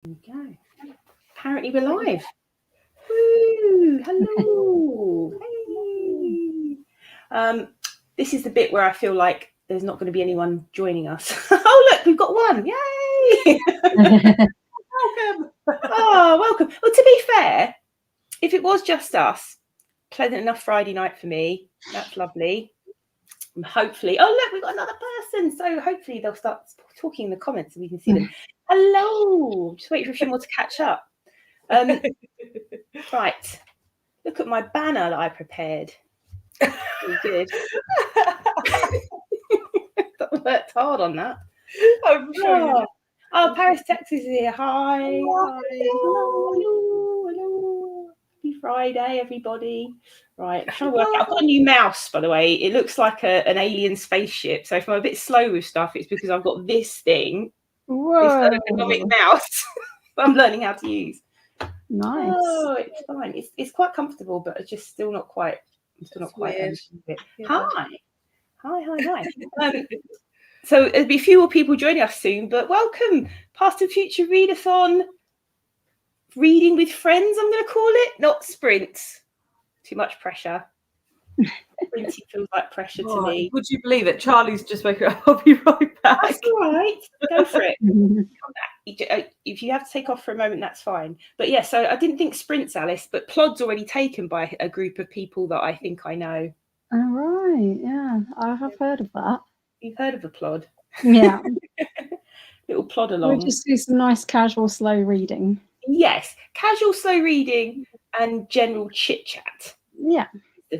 There we go. Apparently we're live. Woo! Hello. Hey. This is the bit where I feel like there's not going to be anyone joining us. Oh, look, we've got one. Yay! Welcome. Oh, welcome. Well, to be fair, if it was just us, pleasant enough Friday night for me. That's lovely. And hopefully, oh look, we've got another person. So hopefully they'll start talking in the comments and we can see them. Hello. Just wait for a few more to catch up. Right. Look at my banner that I prepared. Really good. Worked hard on that. I'm sure. Oh, Paris, Texas is here. Hi. Hi. Hello. Happy Friday, everybody. Right, I'm trying to work out. I've got a new mouse, by the way. It looks like an alien spaceship. So if I'm a bit slow with stuff, it's because I've got this thing. Whoa. This ergonomic mouse I'm learning how to use. Nice. Oh, it's fine. It's quite comfortable, but it's just still not quite. I'm still not quite. Yeah. Hi. So there'll be a few more people joining us soon, but welcome, Past and Future Readathon. Reading with friends, I'm going to call it, not sprints. Too much pressure. Sprinting feels like pressure to me. Would you believe it? Charlie's just waking up. I'll be right back. That's all right. Go for it. Come back. If you have to take off for a moment, that's fine. But yeah, so I didn't think sprints, Alice, but Plod's already taken by a group of people that I think I know. All right. Yeah, I have heard of that. You've heard of a Plod? Yeah. Little plod along. We'll just do some nice casual slow reading. Yes, casual slow reading and general chit chat. Yeah,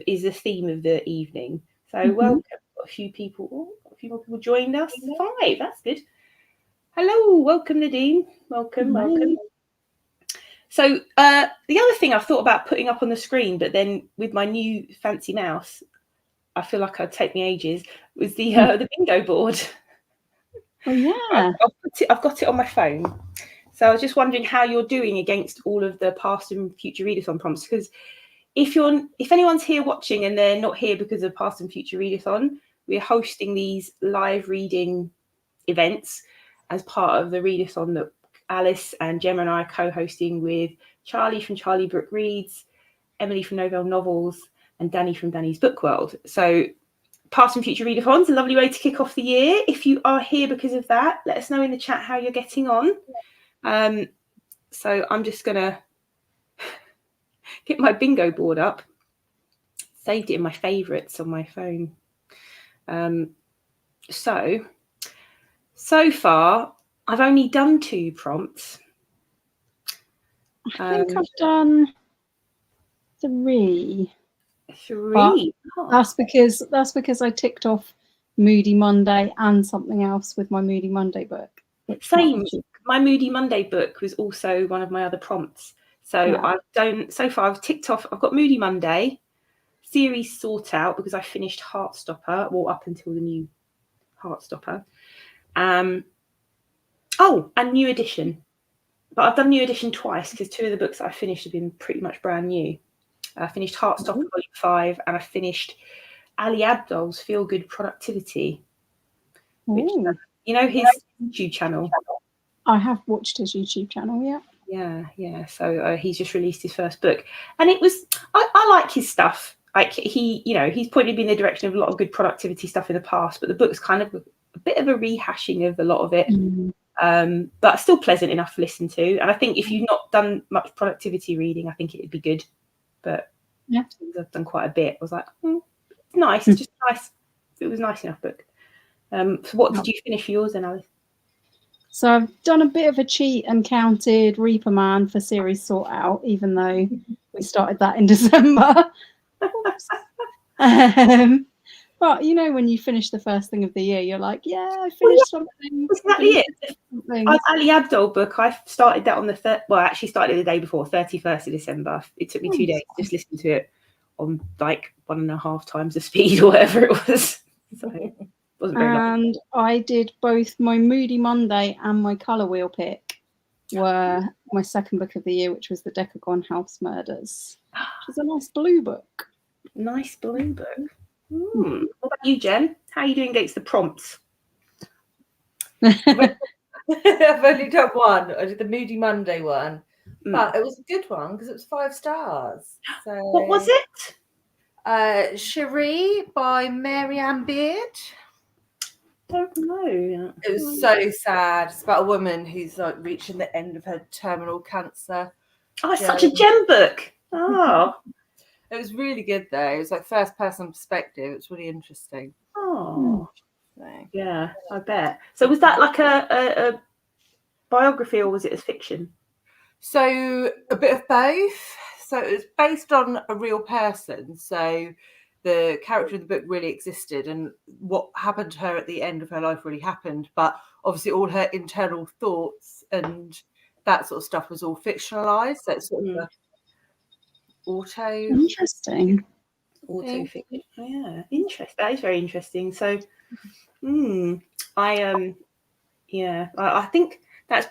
is the theme of the evening. So welcome. A few more people joined us. 5. That's good. Hello, welcome Nadine. Welcome. So the other thing I've thought about putting up on the screen, but then with my new fancy mouse, I feel like I'd take me ages, was the bingo board. Oh yeah. I've got it on my phone. So I was just wondering how you're doing against all of the past and future readathon prompts, because if anyone's here watching and they're not here because of past and future readathon, we're hosting these live reading events as part of the readathon that Alice and Gemma and I are co-hosting with Charlie from Charlie Brooke Reads, Emily from Novell Novels, and Danny from Danny's Book World. So past and future readathon's a lovely way to kick off the year. If you are here because of that, let us know in the chat how you're getting on. So I'm just gonna get my bingo board up. Saved it in my favourites on my phone. So far I've only done 2 prompts. I think I've done 3. 3. That's because I ticked off Moody Monday and something else with my Moody Monday book. Same. My Moody Monday book was also one of my other prompts. So yeah. I've ticked off. I've got Moody Monday, series sort out because I finished Heartstopper, well up until the new Heartstopper. And New Edition. But I've done New Edition twice because 2 of the books that I finished have been pretty much brand new. I finished Heartstopper Volume 5 and I finished Ali Abdol's Feel Good Productivity, which his YouTube channel. I have watched his YouTube channel, yeah. Yeah. So he's just released his first book, and it was I like his stuff. Like he's pointed me in the direction of a lot of good productivity stuff in the past, but the book's kind of a bit of a rehashing of a lot of it. But still pleasant enough to listen to. And I think if you've not done much productivity reading, I think it'd be good. But yeah, I've done quite a bit. I was like, it's nice. It's just nice. It was a nice enough book. So what did you finish for yours then, Alice? So I've done a bit of a cheat and counted Reaper Man for series sort out, even though we started that in December. But when you finish the first thing of the year, you're like, yeah, I finished something. Exactly it. Ali Abdol book, I started that on the actually started the day before, 31st of December. It took me 2 days to just listen to it on like 1.5 times the speed or whatever it was. So it wasn't very long. And I did both my Moody Monday and my colour wheel pick were my second book of the year, which was the Decagon House Murders, which is a nice blue book. Nice blue book. What about you, Jen? How are you doing against the prompts? I've only done one. I did the Moody Monday one, Mm. but it was a good one because it was 5 stars. So, What was it? Cherie by Mary Ann Beard. Don't know. It was so sad. It's about a woman who's like reaching the end of her terminal cancer. Oh, it's such a gem book. Oh. It was really good though. It was like first person perspective. It's really interesting. Oh. So. Yeah, I bet. So was that like a biography or was it as fiction? So a bit of both. So it was based on a real person. So the character in the book really existed, and what happened to her at the end of her life really happened. But obviously, all her internal thoughts and that sort of stuff was all fictionalized. So it's sort of a Interesting. Auto fiction. Oh, yeah, interesting. That is very interesting. So, I think that's a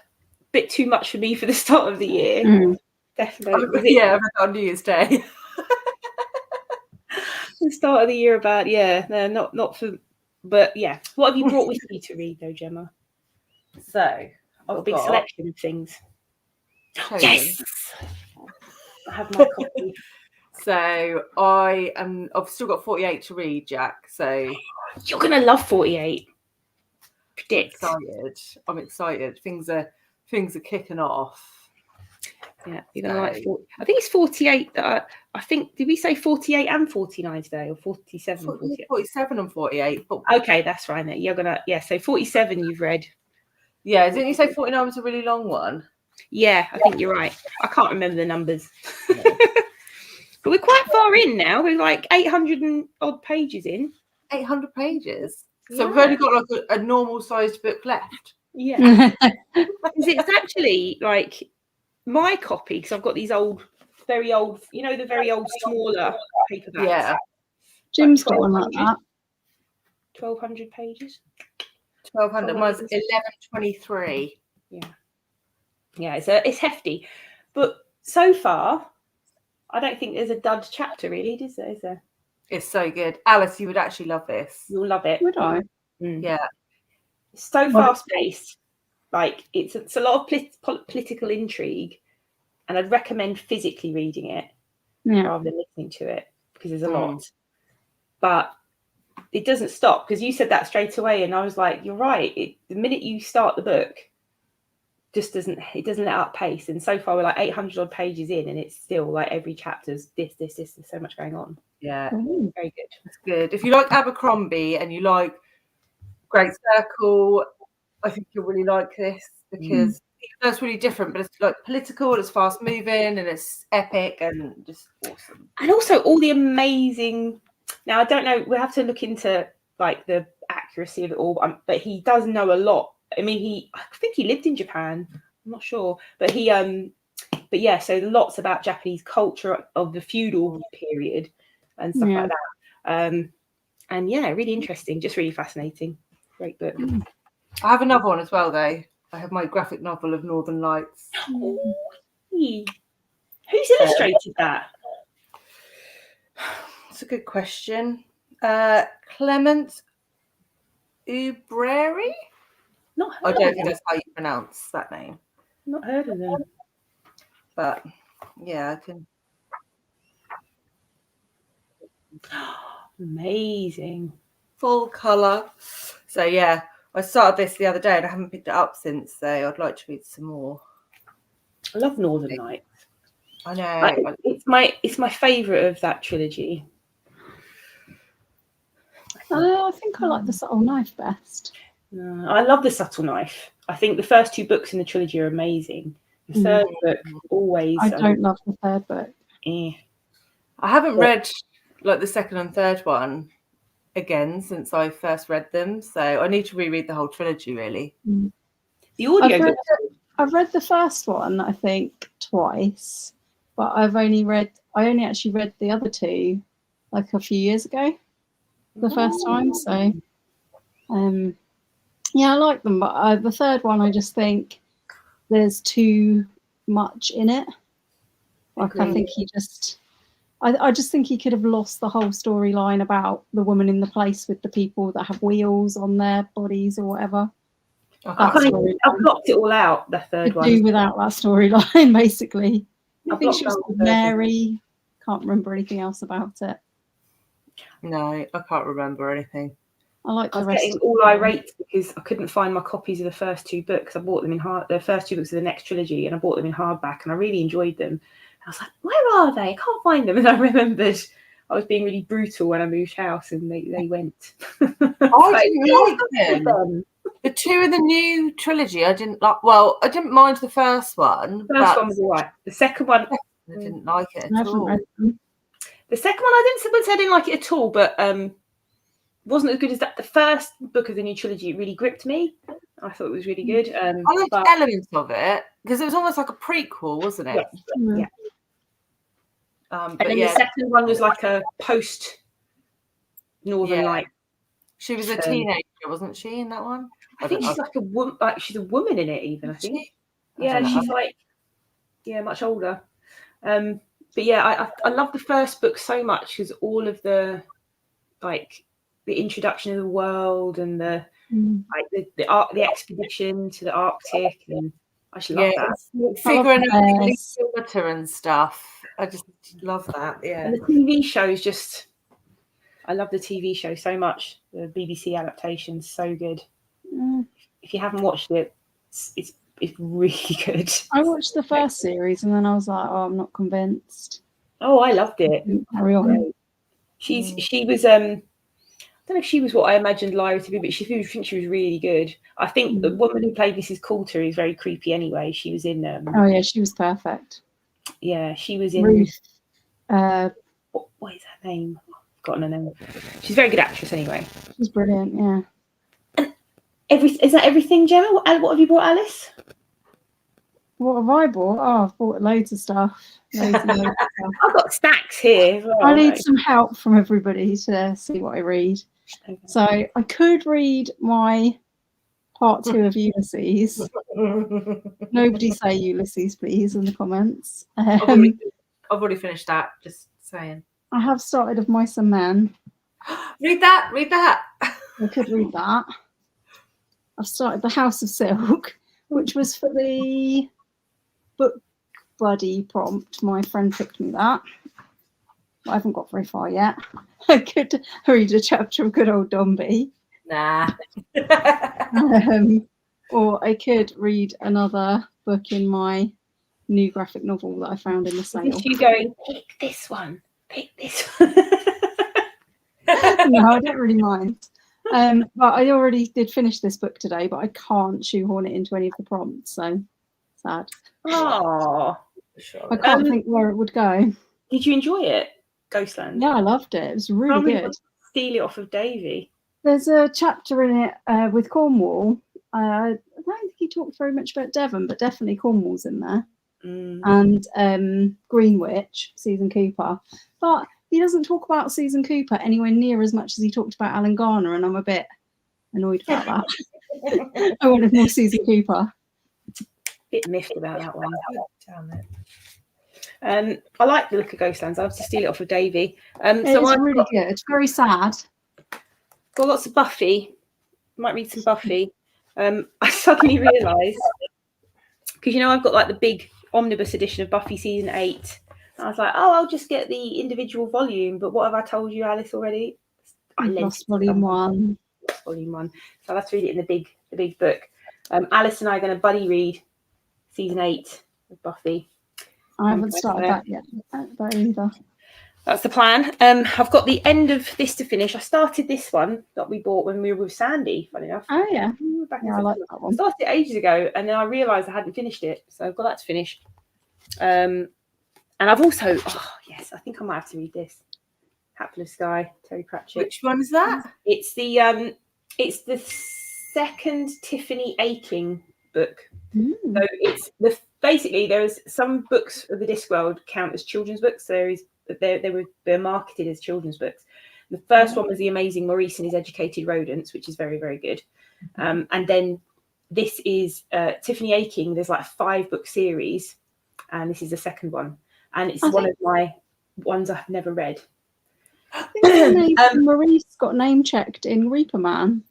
bit too much for me for the start of the year. Definitely. Yeah, on New Year's Day. The start of the year about not for, but yeah. What have you brought with you to read though, Gemma? So I've got a big selection of things. Chosen. Yes, I have my copy. So I've still got 48 to read, Jack. So You're gonna love 48. Predict. I'm excited. Things are kicking off. Yeah, you're gonna like 40. I think it's 48 that I think, did we say 48 and 49 today, or 47 and 48? 47 and 48. But okay, that's right. You're gonna so 47 you've read. Yeah, didn't you say 49 was a really long one? Yeah, I think you're right. I can't remember the numbers. But we're quite far in now. We're like 800 and odd pages in. 800 pages. So we've only got like a normal sized book left. Yeah. It's actually like my copy, because I've got these very old, the very old smaller paperbacks. Yeah. Jim's got one like that. 1,200 pages. 1,200. Mine's 1123. Yeah, it's hefty. But so far, I don't think there's a dud chapter really, is there? It's so good. Alice, you would actually love this. You'll love it. Would I? Yeah. It's so fast paced. Like it's a lot of political intrigue, and I'd recommend physically reading it rather than listening to it, because there's a lot. But it doesn't stop, because you said that straight away, and I was like, you're right. The minute you start the book, doesn't let up pace. And so far we're like 800 odd pages in, and it's still like every chapter's this. There's so much going on. Yeah, very good. It's good. If you like Abercrombie and you like Great Circle, I think you'll really like this, because that's really different, but it's like political, it's fast moving, and it's epic and just awesome. And also all the amazing. Now I don't know. We'll have to look into like the accuracy of it all, but he does know a lot. I mean, I think he lived in Japan. I'm not sure, but but yeah. So lots about Japanese culture of the feudal period and stuff like that. And yeah, really interesting. Just really fascinating. Great book. I have another one as well, though. I have my graphic novel of Northern Lights. Who's illustrated that? That's a good question. Clement Ubreri? I don't think that's how you pronounce that name. Not heard of them. But yeah, I can. Amazing. Full colour. So yeah, I started this the other day and I haven't picked it up since, so I'd like to read some more. I love Northern Lights. I know. It's my favourite of that trilogy. I think I like The Subtle Knife best. I love The Subtle Knife. I think the first two books in the trilogy are amazing. The third book always. I don't love the third book. I haven't read like the second and third one again since I first read them, so I need to reread the whole trilogy really. The audio. I've read the first one, I think, twice, but I only actually read the other two like a few years ago, the first time. So, yeah, I like them, but the third one, I just think there's too much in it. Like, I think I just think he could have lost the whole storyline about the woman in the place with the people that have wheels on their bodies or whatever. That storyline. I've blocked it all out, the third Could one. do without that storyline, basically. I think she was blocked called the third one. Mary. Can't remember anything else about it. No, I can't remember anything. I like I the was rest. getting all irate because I couldn't find my copies of the first two books. I bought them in the first two books of the next trilogy, and I bought them in hardback, and I really enjoyed them. I was like, where are they? I can't find them. And I remembered I was being really brutal when I moved house, and they went. I didn't like them. The two in the new trilogy, I didn't like. Well, I didn't mind the first one. The first one was all right. The second one, I didn't like it I at haven't all. read them. the second one, I didn't say I didn't like it at all, but wasn't as good as that. The first book of the new trilogy really gripped me. I thought it was really good. I liked elements of it because it was almost like a prequel, wasn't it? Yeah. But And then the second one was like a post Northern Light. She was a teenager, wasn't she, in that one? I think she's like a woman. Like she's a woman in it, even. I think. Yeah, she's like much older. But yeah, I love the first book so much because all of the the introduction of the world and the the expedition to the Arctic, and I just love that. Figuring out water and stuff. I just love that. Yeah. And the TV show is just. I love the TV show so much. The BBC adaptation is so good. If you haven't watched it, it's really good. I watched the first series and then I was like, oh, I'm not convinced. Oh, I loved it. Carry on. She was I don't know if she was what I imagined Lyra to be, but I think she was really good. I think the woman who played Mrs. Coulter is very creepy anyway. She was in oh yeah, she was perfect. Yeah, she was in Ruth. What is her name? I've forgotten her name. She's a very good actress anyway. She's brilliant, yeah. Is that everything, Gemma? What have you bought, Alice? What have I bought? Oh, I've bought loads of stuff. Loads of stuff. I've got stacks here as well. I need some help from everybody to see what I read. Okay. So I could read my part 2 of Ulysses. Nobody say Ulysses, please, in the comments. I've already finished that, just saying. I have started Of Mice and Men. Read that. I could read that. I've started The House of Silk, which was for the book buddy prompt. My friend picked me that. I haven't got very far yet. I could read a chapter of Good Old Dombey. Nah. Or I could read another book in my new graphic novel that I found in the sale. You going, pick this one. No, I don't really mind. But I already did finish this book today, but I can't shoehorn it into any of the prompts, so sad. Oh, I can't think where it would go. Did you enjoy it, Ghostland? Yeah, I loved it. It was really good. Steal it off of Davy. There's a chapter in it with Cornwall. I don't think he talked very much about Devon, but definitely Cornwall's in there. And Greenwich, Susan Cooper. But he doesn't talk about Susan Cooper anywhere near as much as he talked about Alan Garner, and I'm a bit annoyed about that. I wanted more Susan Cooper. Bit miffed about that one. Damn it. I like the look of Ghostlands. I have to steal it off of Davy. It's really good. It's very sad. Got lots of Buffy. Might read some Buffy. I suddenly realised, because I've got like the big omnibus edition of Buffy season 8. I was like, oh, I'll just get the individual volume. But what have I told you, Alice, already? I lost volume 1. Volume 1. So I'll have to read it in the big book. Alice and I are going to buddy read season 8 of Buffy. I haven't started that yet either. That's the plan. I've got the end of this to finish. I started this one that we bought when we were with Sandy, funny enough. Oh, yeah. I like that one. I started it ages ago, and then I realised I hadn't finished it. So I've got that to finish. And I've also, I think I might have to read this. Hatful of Sky, Terry Pratchett. Which one is that? It's the second Tiffany Aching book. So it's basically there's some books of the Discworld count as children's books. They're marketed as children's books. The first one was The Amazing Maurice and His Educated Rodents, which is very, very good. And then this is Tiffany Aching. There's like a 5-book series, and this is the second one. And it's one of my ones I've never read. I think Maurice got name checked in Reaper Man.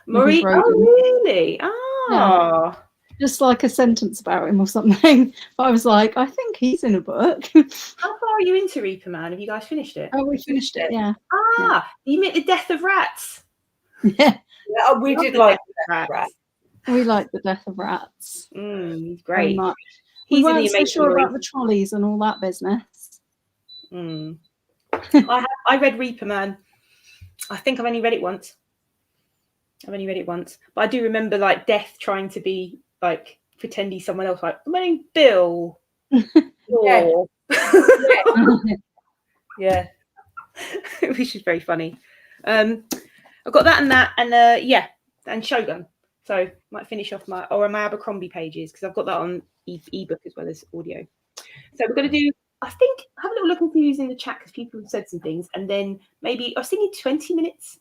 Marie. wrote Oh, him. really? Ah. Just like a sentence about him or something. But I was like, I think he's in a book. How far are you into Reaper Man? Have you guys finished it? Oh, we finished it, yeah. You meant the death of rats. Yeah. Yeah, we did like that. We like the death of rats. Very Very much. He's We in the weren't so Amazing sure Race. about the trolleys and all that business. I read Reaper Man. I think I've only read it once. But I do remember like Death trying to be like pretend he's someone else. Like, my name's Bill. Yeah. Yeah. Which is very funny. I've got that, and and Shogun. So might finish off my Abercrombie pages because I've got that on ebook as well as audio. So we're going to do. I think have a little look and see who's in the chat because people have said some things, and then maybe I was thinking 20 minutes.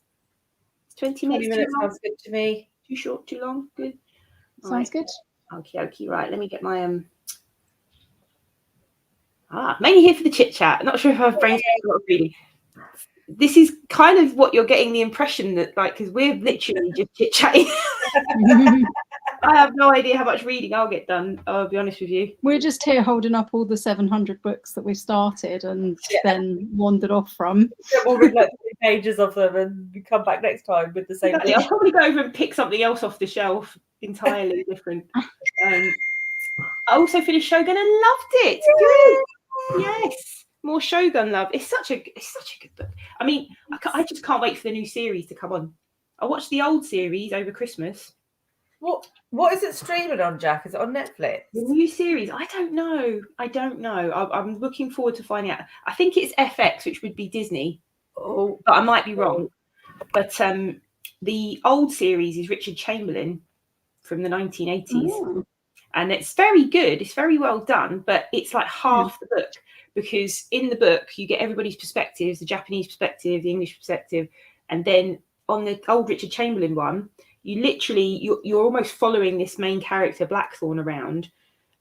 20 minutes sounds good to me. Too short, too long? Good. Sounds good. Okay. Right, let me get my mainly here for the chit chat. Not sure if I've brainstormed a lot of reading. This is kind of what you're getting the impression that, like, because we're literally just chit chatting. I have no idea how much reading I'll get done. I'll be honest with you. We're just here holding up all the 700 books that we've started and then wandered off from. We'll read like 3 pages of them and we come back next time with the same thing. I'll probably go over and pick something else off the shelf entirely different. I also finished Shogun and loved it. Good. Yes, more Shogun love. It's such a good book. I mean, I just can't wait for the new series to come on. I watched the old series over Christmas. What is it streaming on, Jack? Is it on Netflix? The new series? I don't know. I'm looking forward to finding out. I think it's FX, which would be Disney. But I might be wrong. But the old series is Richard Chamberlain from the 1980s. And it's very good. It's very well done, but it's like half the book because in the book you get everybody's perspectives, the Japanese perspective, the English perspective, and then on the old Richard Chamberlain one, you're almost following this main character Blackthorn around.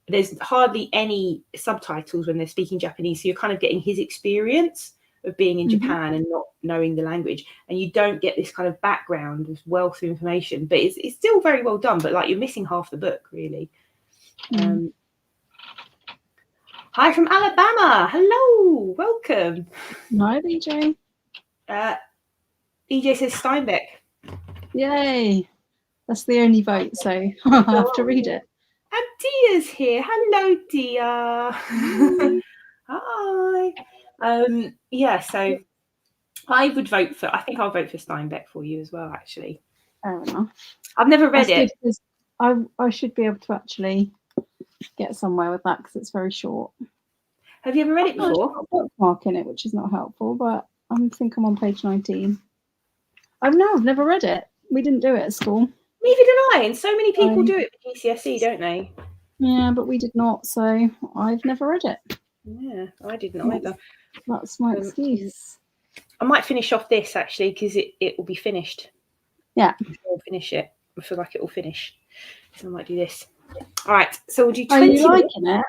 There's hardly any subtitles when they're speaking Japanese, so you're kind of getting his experience of being in Japan and not knowing the language, and you don't get this kind of background, this wealth of information. But it's still very well done. But like you're missing half the book, really. Hi from Alabama. Hello, welcome. Hi, EJ. EJ says Steinbeck. Yay. That's the only vote, so I'll have to read it. And Dia's here. Hello, Dia. Hi. So I think I'll vote for Steinbeck for you as well, actually. Fair enough. I've never read it. I should be able to actually get somewhere with that because it's very short. Have you ever read it before? I've got a bookmark in it, which is not helpful, but I think I'm on page 19. I've never read it. We didn't do it at school. Neither did I, and so many people do it for GCSE, don't they? Yeah, but we did not, so I've never read it. Yeah, I didn't either. That's my excuse. I might finish off this actually because it will be finished. Yeah. I'll finish it. I feel like it will finish. So I might do this. All right, so we'll do 20 Are you liking it?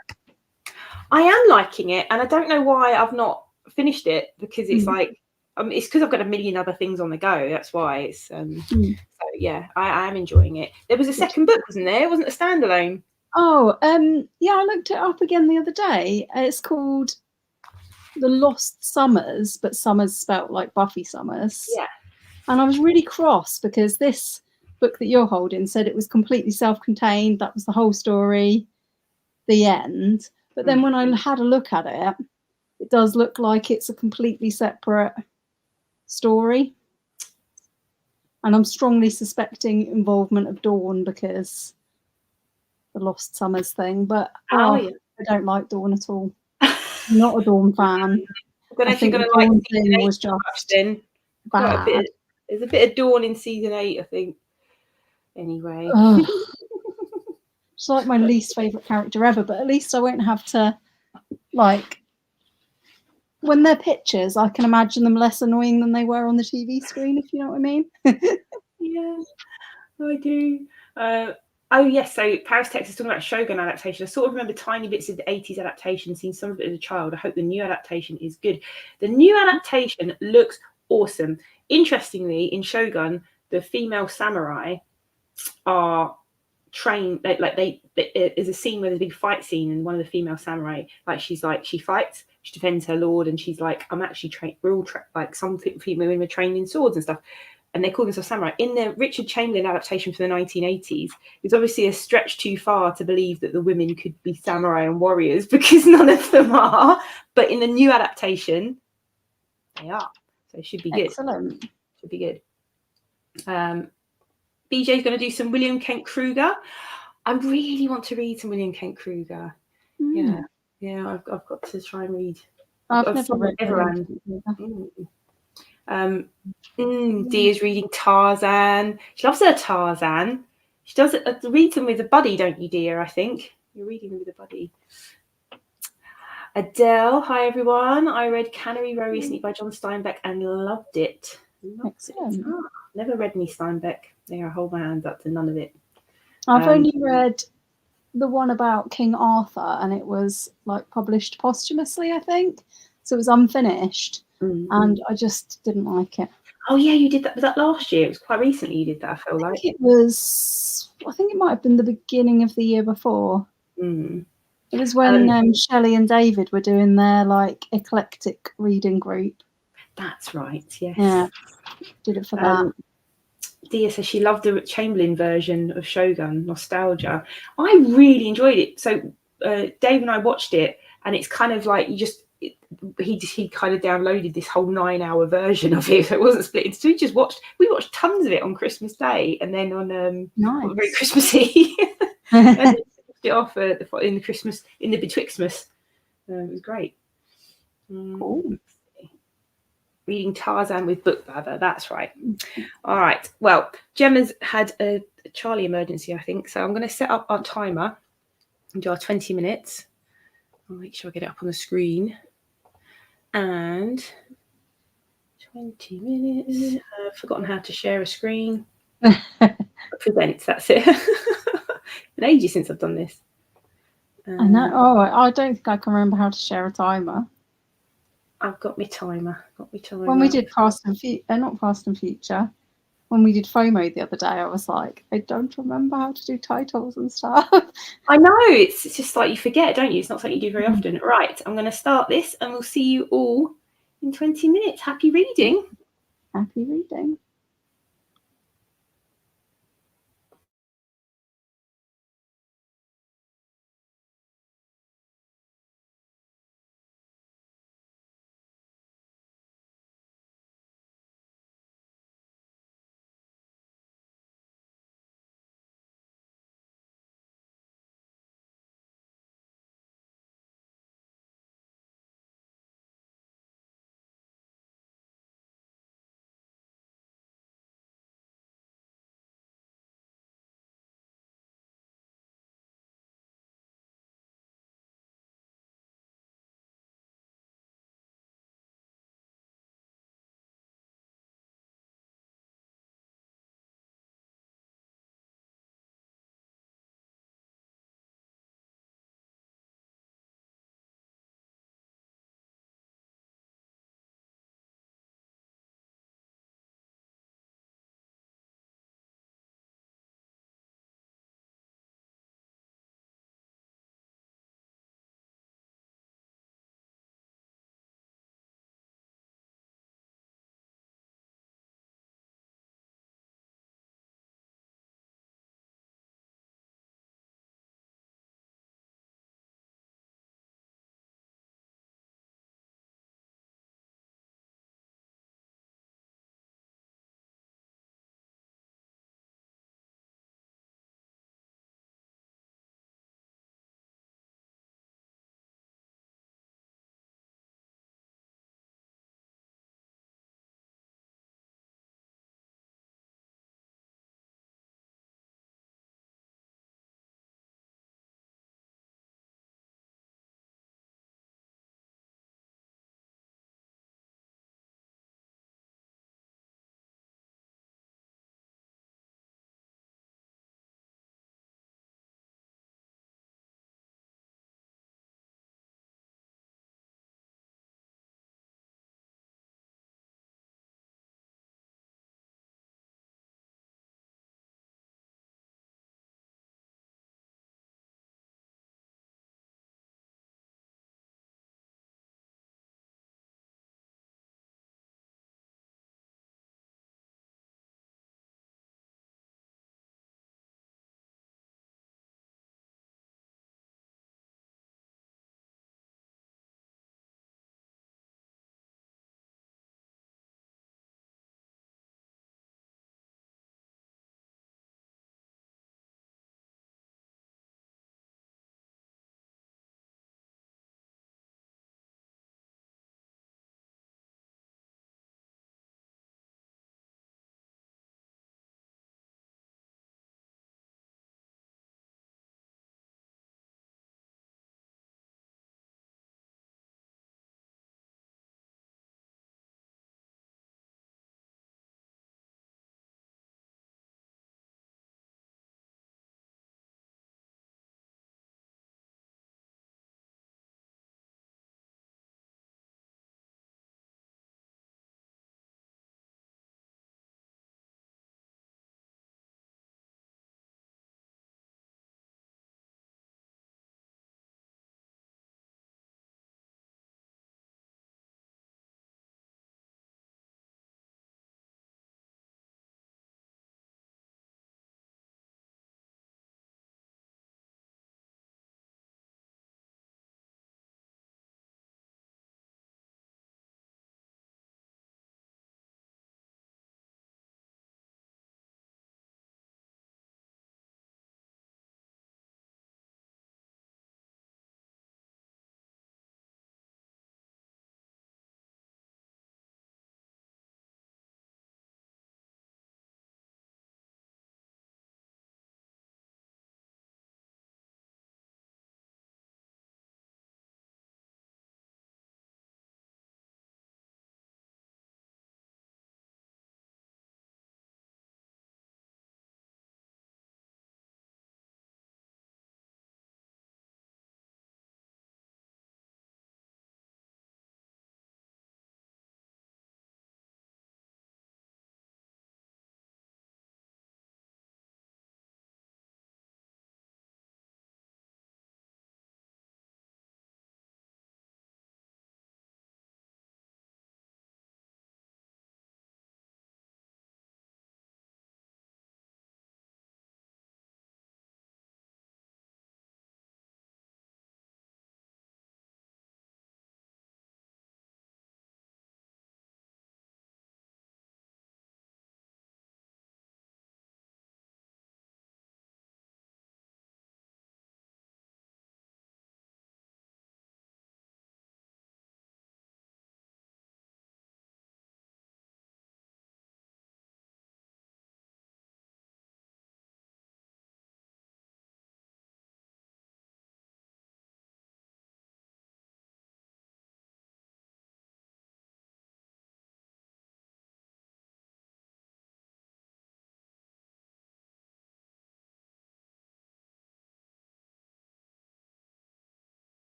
I am liking it, and I don't know why I've not finished it because it's like it's because I've got a million other things on the go. That's why it's so yeah, I am enjoying it. There was a second book, wasn't there? It wasn't a standalone. Oh, yeah, I looked it up again the other day. It's called The Lost Summers, but Summers spelt like Buffy Summers. Yeah. And I was really cross because this book that you're holding said it was completely self-contained. That was the whole story, the end. But then when I had a look at it, it does look like it's a completely separate story. And I'm strongly suspecting involvement of Dawn because the Lost Summers thing. But I don't like Dawn at all. I'm not a Dawn fan. I think the Dawn thing was just bad. There's a bit of Dawn in season 8, I think. Anyway. It's like my least favourite character ever, but at least I won't have to, like, when they're pictures, I can imagine them less annoying than they were on the TV screen, if you know what I mean. Yeah, I do. So Paris, Texas, talking about Shogun adaptation. I sort of remember tiny bits of the 80s adaptation, seen some of it as a child. I hope the new adaptation is good. The new adaptation looks awesome. Interestingly, in Shogun, the female samurai are trained, there's a scene where there's a big fight scene, and one of the female samurai, she fights, she defends her lord, and she's like, I'm actually trained, we're all like some female women were trained in swords and stuff, and they call themselves samurai. In the Richard Chamberlain adaptation from the 1980s, it's obviously a stretch too far to believe that the women could be samurai and warriors, because none of them are, but in the new adaptation they are, so it should be good. Excellent. Should be good. BJ's going to do some William Kent Kruger. I really want to read some William Kent Kruger. Yeah, I've got to try and read. I've never read William Kent Kruger. Dia's reading Tarzan. She loves her Tarzan. She does it. Reads them with a buddy, don't you, Dia? I think you're reading them with a buddy. Adele, hi everyone. I read Cannery Row recently by John Steinbeck and loved it. Excellent. Never read any Steinbeck. There, I hold my hands up to none of it. I've only read the one about King Arthur, and it was like published posthumously, I think. So it was unfinished, and I just didn't like it. Oh yeah, you did that. Was that last year? It was quite recently you did that, I feel like. I think it might have been the beginning of the year before. It was when Shelley and David were doing their like eclectic reading group. That's right, yes. Yeah, did it for that. Dia says she loved the Chamberlain version of Shogun, Nostalgia. I really enjoyed it. So Dave and I watched it, and it's kind of like he kind of downloaded this whole 9-hour version of it, so it wasn't split into two. We watched tons of it on Christmas Day, and then on very Christmassy and it off in the Betwixtmas. It was great. Cool. Reading Tarzan with Book Blather, that's right. All right, well, Gemma's had a Charlie emergency, I think, so I'm going to set up our timer and do our 20 minutes. I'll make sure I get it up on the screen. And 20 minutes. I've forgotten how to share a screen. Presents, that's it. Been ages since I've done this. I know. Oh, I don't think I can remember how to share a timer. I've got my timer. When we did not Fast and Future, when we did FOMO the other day, I was like, I don't remember how to do titles and stuff. I know, it's just like you forget, don't you? It's not something you do very often. Right, I'm going to start this, and we'll see you all in 20 minutes. Happy reading. Happy reading.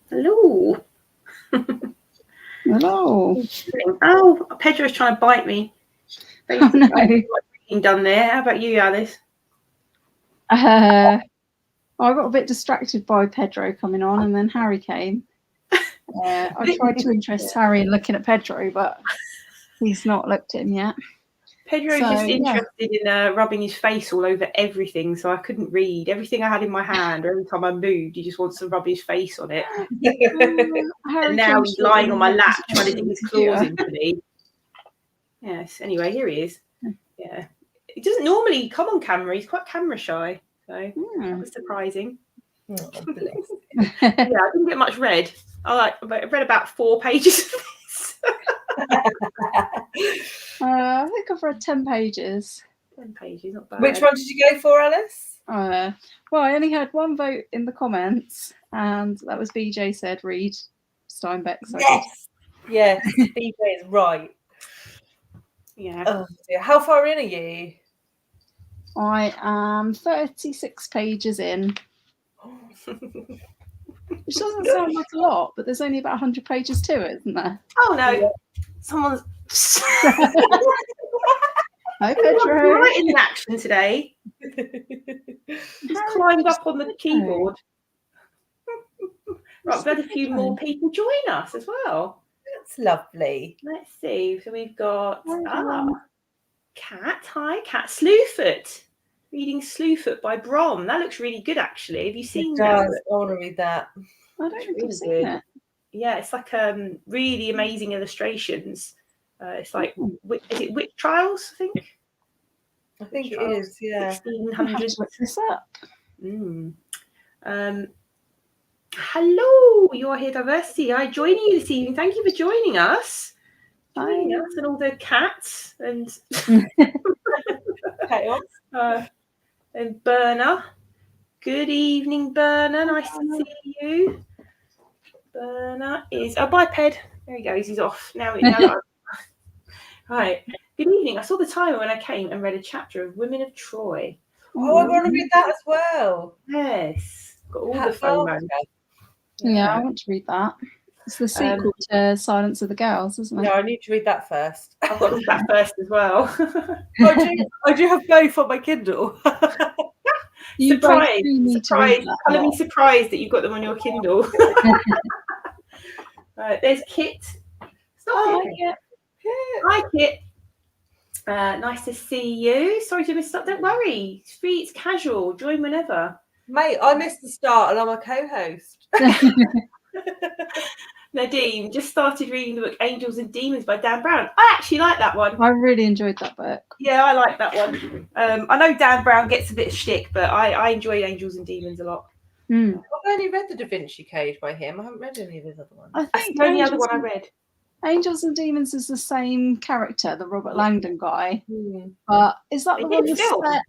Hello. Hello. Oh, Pedro's trying to bite me. Oh, no. Done there. How about you, Alice? I got a bit distracted by Pedro coming on, and then Harry came. I tried to interest Harry in looking at Pedro, but he's not looked at him yet. Pedro's just interested in rubbing his face all over everything, so I couldn't read. Everything I had in my hand, every time I moved, he just wants to rub his face on it. And now he's lying on my lap trying to dig his claws into me. Yes, anyway, here he is. Yeah. He doesn't normally come on camera. He's quite camera shy, so that was surprising. Oh, bless. Yeah, I didn't get much read. I read about 4 pages of this. I think I've read 10 pages. 10 pages, not bad. Which one did you go for, Alice? Well, I only had one vote in the comments, and that was BJ said read Steinbeck. So Yes, BJ is right. Yeah. Oh dear. How far in are you? I am 36 pages in. Which doesn't sound like a lot, but there's only about 100 pages to it, isn't there? Oh no. Yeah. Someone's Hi, Pedro. Right in action today. He's climbed up on the keyboard. Right, we've had a few more people join us as well. That's lovely. Let's see. So we've got Kat. Hi, Kat Slewfoot. Reading Slewfoot by Brom. That looks really good, actually. Have you seen that? I want to read that. I don't think I've seen it. Yeah, it's like really amazing illustrations. It's like, is it Witch Trials, I think? I think it is, yeah. 1600s. What's this up? Hello, you're here, Diversity. I'm joining you this evening. Thank you for joining us. Joining us and all the cats and Chaos. And Berna. Good evening, Berna. Nice to see you. Berna is bye, Ped. There he goes. He's off now. Right. Good evening. I saw the timer when I came and read a chapter of Women of Troy. Oh, I want to read that as well. Yes. Got all the FOMO. Yeah, I want to read that. It's the sequel to Silence of the Girls, isn't it? No, I need to read that first. I've got to read that first as well. I do have both on my Kindle. Surprised. I'll be surprised that you've got them on your Kindle. Right, there's Kit. Hi, Kit. Nice to see you. Sorry to miss up. Don't worry. It's free. It's casual. Join whenever. Mate, I missed the start and I'm a co-host. Nadine just started reading the book Angels and Demons by Dan Brown. I actually like that one. I really enjoyed that book. Yeah, I like that one. I know Dan Brown gets a bit of shtick, but I enjoyed Angels and Demons a lot. I've only read The Da Vinci Code by him. I haven't read any of his other ones. I think the only other one I read. Angels and Demons is the same character, the Robert Langdon guy. But is that the one that's set?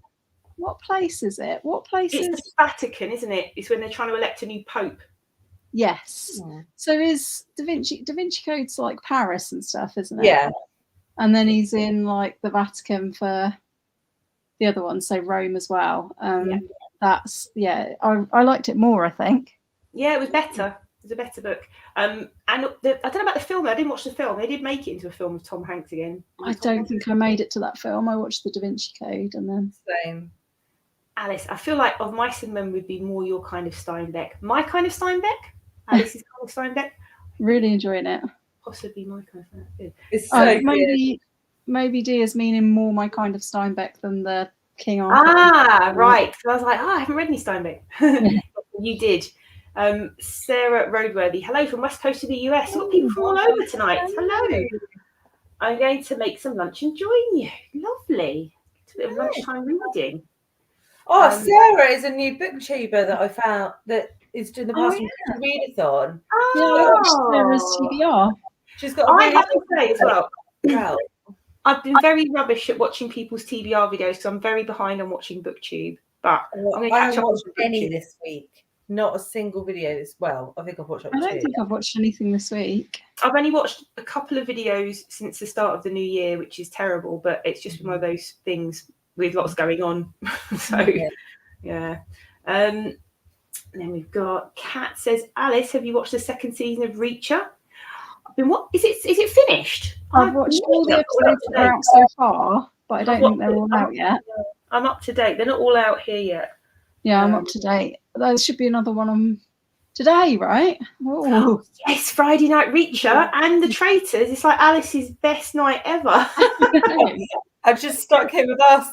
What place is it? What place is the Vatican, isn't it? It's when they're trying to elect a new pope. Yes. So is Da Vinci Code's like Paris and stuff, isn't it? Yeah. And then he's in like the Vatican for the other one, so Rome as well. That's I liked it more, I think. Yeah, it was better. It was a better book. And I don't know about the film. I didn't watch the film. They did make it into a film with Tom Hanks again. I don't think I made it to that film. I watched the Da Vinci Code and then same. Alice, I feel like Of Mice and Men would be more your kind of Steinbeck. My kind of Steinbeck? Alice's kind of Steinbeck? Really enjoying it. Possibly my kind of Steinbeck. It's so maybe D is meaning more my kind of Steinbeck than the King Arthur. Ah, right. So I was like, I haven't read any Steinbeck. You did. Sarah Roadworthy. Hello from West Coast of the US. Got people from all over tonight. Hello. I'm going to make some lunch and join you. Lovely. It's a bit of lunchtime reading. Oh, Sarah is a new booktuber that I found that is doing the past readathon. Yeah, I watched Sarah's TBR. She's got. I have to say as well. I've been very rubbish at watching people's TBR videos because I'm very behind on watching BookTube. But I'm going to catch up on any this week. Not a single video. I think I've watched. I don't think I've watched anything this week. I've only watched a couple of videos since the start of the new year, which is terrible. But it's just one of those things with lots going on. So yeah. And then we've got Kat says, Alice, have you watched the second season of Reacher? What is it? Is it finished? I've watched all the episodes that are out so far, but I don't think they're all out yet. I'm up to date. They're not all out here yet. Yeah, I'm up to date. There should be another one on today, right? Oh, yes, Friday Night Reacher and The Traitors. It's like Alice's best night ever. I just stuck here with us.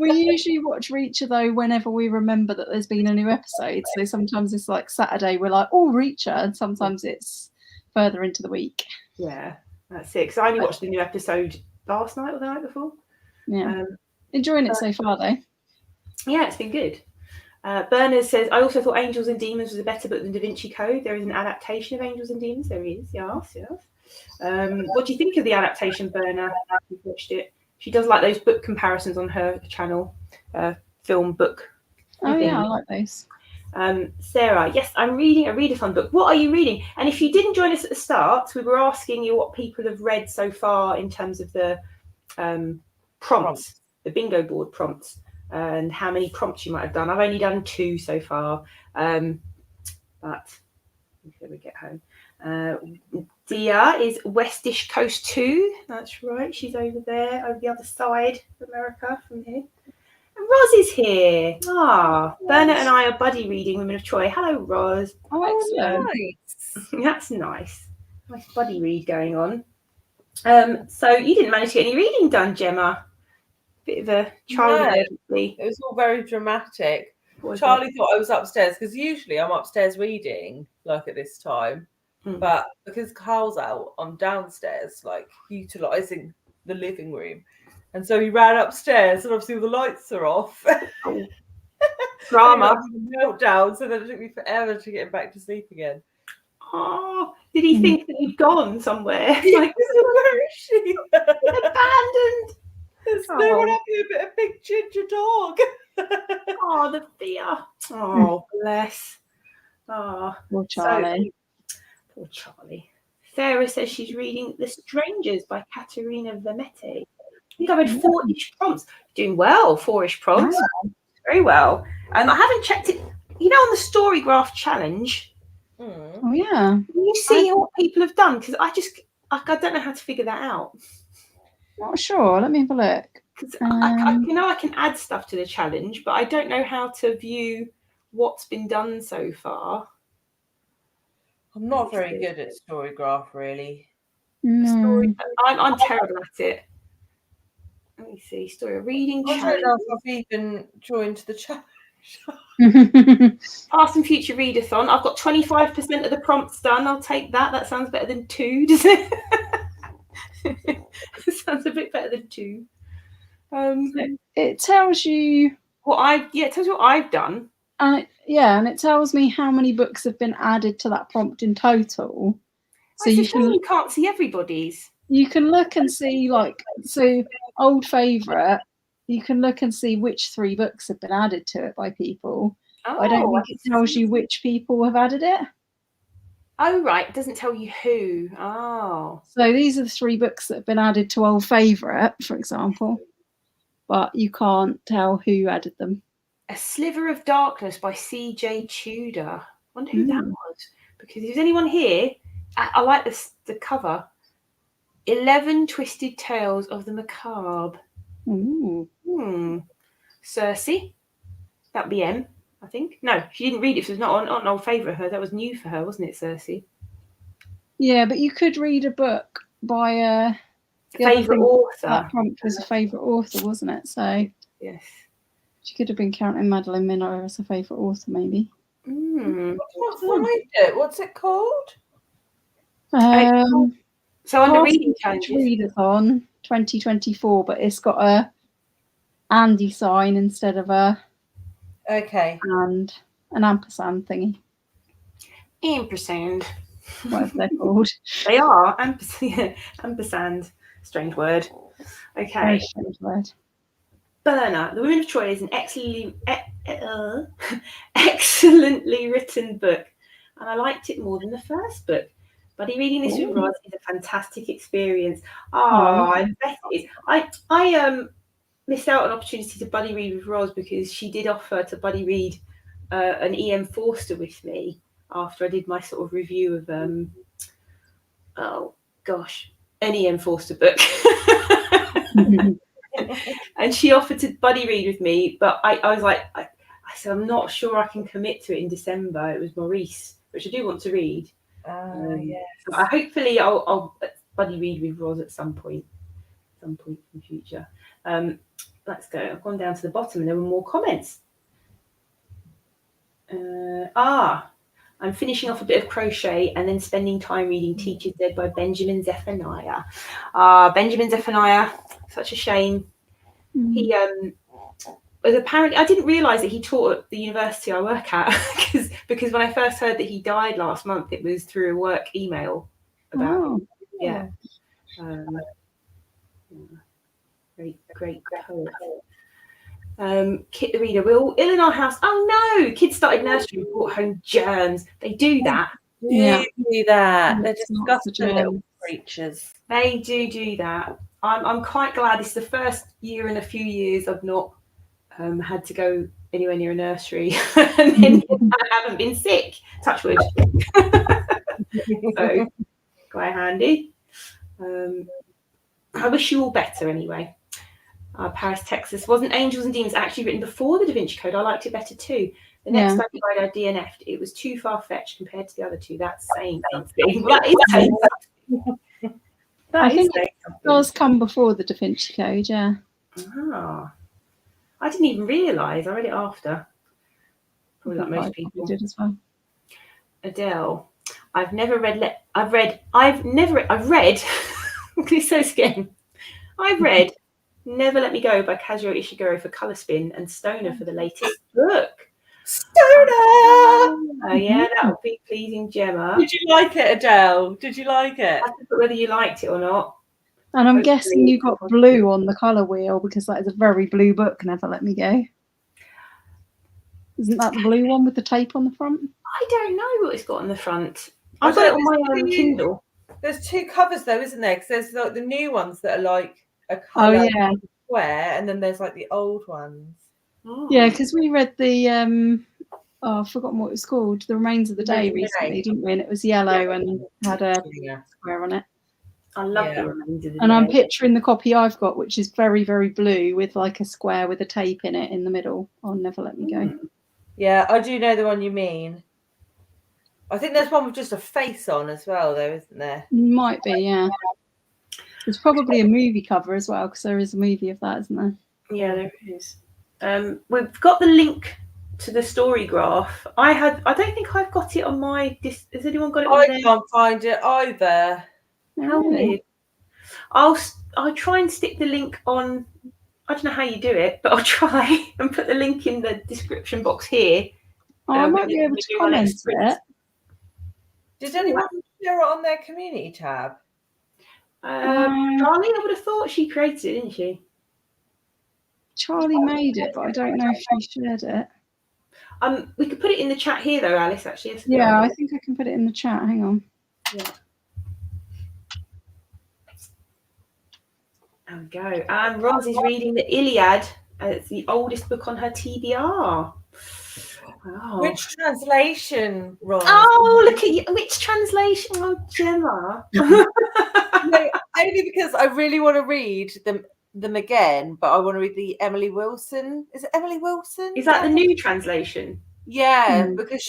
we usually watch Reacher though whenever we remember that there's been a new episode. So sometimes it's like Saturday, we're like, oh, Reacher, and sometimes it's further into the week. Yeah, that's it. Because I only watched the new episode last night or the night before. Yeah, enjoying it so far though. Yeah, it's been good. Bernard says, I also thought Angels and Demons was a better book than Da Vinci Code. There is an adaptation of Angels and Demons. There is, yes. What do you think of the adaptation, Bernard? You've watched it. She does like those book comparisons on her channel, film book. Oh, yeah, I like those. Sarah, yes, I'm reading a readathon book. What are you reading? And if you didn't join us at the start, we were asking you what people have read so far in terms of the prompts, the bingo board prompts, and how many prompts you might have done. I've only done 2 so far, but before we get home. Dia is Westish Coast 2. That's right. She's over there, over the other side of America from here. And Roz is here. Bernard and I are buddy reading Women of Troy. Hello, Roz. Oh, excellent. Nice. That's nice. Nice buddy read going on. So you didn't manage to get any reading done, Gemma. Bit of a child emergency. It was all very dramatic. Charlie thought I was upstairs because usually I'm upstairs reading like at this time. But because Carl's out, I'm downstairs, like utilising the living room. And so he ran upstairs, and obviously all the lights are off. Drama. Meltdown, so then it took me forever to get him back to sleep again. Oh, did he think that he'd gone somewhere? Like, where is she? Abandoned. There's no one up here but a big ginger dog. Oh, the fear. Oh, bless. Oh, Poor Charlie. Poor Charlie. Sarah says she's reading The Strangers by Katerina Vermetti. I think I've read 4-ish prompts. Doing well, 4-ish prompts. Wow. Very well. I haven't checked it. You know, on the story graph challenge. Oh, yeah. Can you see what people have done? Because I don't know how to figure that out. Not sure. Let me have a look. I can add stuff to the challenge, but I don't know how to view what's been done so far. I'm not very good at story graph, really. No. I'm terrible at it. Let me see. Story reading I challenge. don't know if I've even joined the challenge. Past and future readathon. I've got 25% of the prompts done. I'll take that. That sounds better than 2, does it? It sounds a bit better than 2. It tells you it tells you what I've done. And it tells me how many books have been added to that prompt in total. So you can't see everybody's. You can look and see, old favourite. You can look and see which 3 books have been added to it by people. I don't think it tells you which people have added it. Oh, right. It doesn't tell you who. Oh. So these are the 3 books that have been added to old favourite, for example. But you can't tell who added them. A Sliver of Darkness by C.J. Tudor. I wonder who that was. Because if there's anyone here, I like the cover. 11 Twisted Tales of the Macabre. Ooh. Cersei. That'd be M, I think. No, she didn't read it. It was not an old favourite of her. That was new for her, wasn't it, Cersei? Yeah, but you could read a book by a favourite author. That prompt was a favourite author, wasn't it? So yes. She could have been counting Madeline Miller as a favourite author, maybe. I can't find it. What's it called? So under reading challenges, readathon 2024, but it's got a Andy sign instead of a and an ampersand thingy. Ampersand. Whatever they're called. They are ampersand. Strange word. Okay. Very strange word. Berna, The Women of Troy is an excellently written book, and I liked it more than the first book. Buddy reading this with Roz is a fantastic experience. I bet it is. I missed out on an opportunity to buddy read with Roz because she did offer to buddy read an E.M. Forster with me after I did my sort of review of an E.M. Forster book. And she offered to buddy read with me, but I was like, I said, I'm not sure I can commit to it in December. It was Maurice, which I do want to read. Yes. So hopefully I'll buddy read with Roz at some point in the future. Let's go. I've gone down to the bottom and there were more comments. I'm finishing off a bit of crochet and then spending time reading Teacher's Dead by Benjamin Zephaniah. Benjamin Zephaniah, such a shame. He was apparently, I didn't realise that he taught at the university I work at because when I first heard that he died last month, it was through a work email about him. Yeah. Great poet. Kit the Reader, we're all ill in our house. Oh no, kids started nursery and brought home germs. They do that. Yeah, do that. They're It's not disgusting little creatures. They do that. I'm quite glad this is the first year in a few years I've not had to go anywhere near a nursery and then I haven't been sick. Touch wood. So quite handy. I wish you all better anyway. Paris, Texas. Wasn't Angels and Demons actually written before the Da Vinci Code? I liked it better too. The next time I DNF'd, it was too far-fetched compared to the other two. That's saying something. Well, that is saying something. I think it does come before the Da Vinci Code, yeah. I didn't even realise. I read it after. Probably like most people did as well. Adele. I've read. This so scary. I've read Never Let Me Go by Kazuo Ishiguro for Colour Spin and Stoner for the latest book. Stoner! Yeah, that would be pleasing, Gemma. Did you like it, Adele? Did you like it? I don't know whether you liked it or not. And I'm guessing you got blue on the colour wheel because that is a very blue book, Never Let Me Go. Isn't that the blue one with the tape on the front? I don't know what it's got on the front. I've got it on my own Kindle. There's two covers though, isn't there? Because there's like the new ones that are like a colour square, and then there's like the old ones. Yeah, because we read the I've forgotten what it was called, The Remains of the Day recently, didn't we? And it was yellow and had a square on it. I love The Remains of the Day. And I'm picturing the copy I've got, which is very, very blue with like a square with a tape in it in the middle. Oh, Never Let Me Go. Yeah, I do know the one you mean. I think there's one with just a face on as well, though, isn't there? Might be, yeah. There's probably a movie cover as well, because there is a movie of that, isn't there? Yeah, there is. We've got the link to the story graph. I don't think I've got it on my. Has anyone got it on there? I can't find it either. How weird. I'll try and stick the link on. I don't know how you do it, but I'll try and put the link in the description box here. I might be able to comment it. Did anyone share it on their community tab? Charlie, I would have thought she created it, didn't she? Charlie made it, but I don't know if she shared it. We could put it in the chat here, though, Alice. Actually, yeah, I think I can put it in the chat. Hang on. Yeah. There we go. And Roz is reading the Iliad. It's the oldest book on her TBR. Oh. Which translation, Roz? Oh, look at you. Which translation? Oh, Gemma. No, only because I really want to read them again, but I want to read the Emily Wilson. Is it Emily Wilson? Is that the new translation? Yeah, because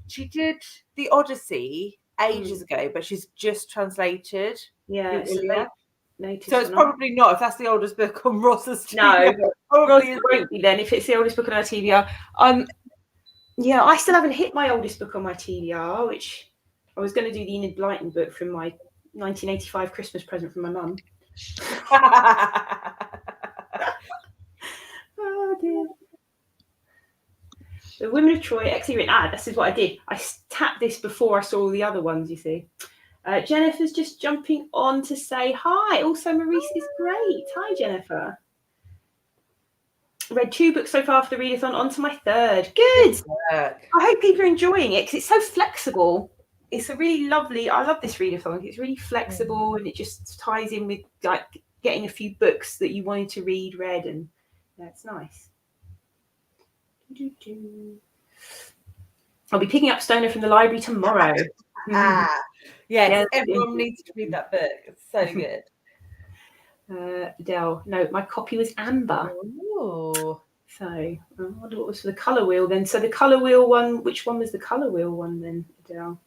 she did the Odyssey ages ago, but she's just translated. Yeah, so it's probably not. If that's the oldest book on Roz's TBR. No, probably won't be then if it's the oldest book on our TBR. Yeah, I still haven't hit my oldest book on my TBR, which I was going to do the Enid Blyton book from my 1985 Christmas present from my mum. Oh dear. The Women of Troy, excellent ad. This is what I did. I tapped this before I saw all the other ones, you see. Jennifer's just jumping on to say hi. Also, Maurice is great. Hi, Jennifer. Read 2 books so far for the readathon, on to my 3rd. Good. I hope people are enjoying it because it's so flexible. It's a really lovely. I love this readathon. It's really flexible and it just ties in with like getting a few books that you wanted to read, and yeah, it's nice. I'll be picking up Stoner from the library tomorrow. Yes, everyone needs to read that book. It's so good. Adele, no, my copy was Amber. Ooh. So I wonder what was for the colour wheel then. So the colour wheel one, which one was the colour wheel one then, Adele?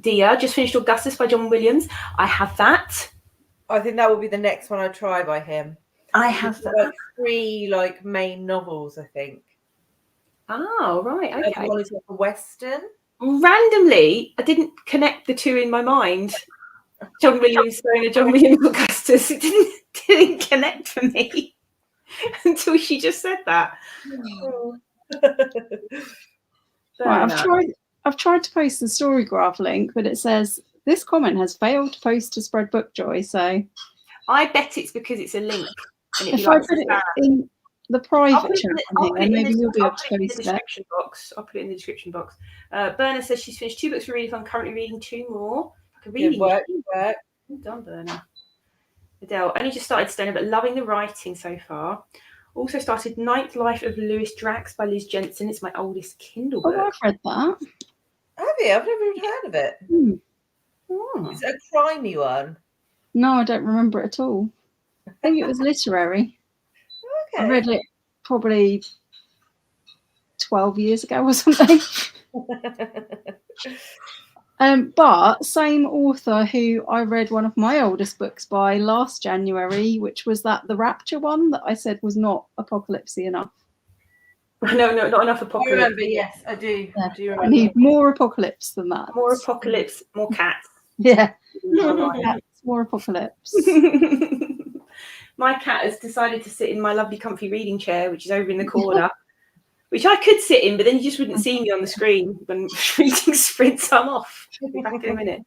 Dia, just finished Augustus by John Williams. I have that. I think that will be the next one I try by him. I have that. Like 3 like main novels, I think. Oh, right, okay. One is like a Western. Randomly, I didn't connect the two in my mind. John Williams, Stoner, John Williams, Augustus. It didn't connect for me until she just said that. Right, I've tried to post the story graph link, but it says this comment has failed to post to spread book joy. So I bet it's because it's a link. And if I put it in the private chat, maybe you'll be able to post it. I'll put it in the description box. Berna says she's finished 2 books for reading. I'm currently reading 2 more. Good work. Well done, Berna. Adele, only just started Stoner, but loving the writing so far. Also started Ninth Life of Lewis Drax by Liz Jensen. It's my oldest Kindle book. Oh, I've read that. Have you? I've never even heard of it. Is it a crimey one? No, I don't remember it at all. I think it was literary. Okay. I read it probably 12 years ago or something. But same author who I read one of my oldest books by last January, which was the Rapture one that I said was not apocalypsy enough. No, not enough apocalypse. I remember, yes, I do. Yeah. I do remember. I need more apocalypse than that. More apocalypse, more cats. Yeah. More apocalypse. My cat has decided to sit in my lovely comfy reading chair, which is over in the corner, which I could sit in, but then you just wouldn't see me on the screen when reading sprints. I'm off. I'll be back in a minute.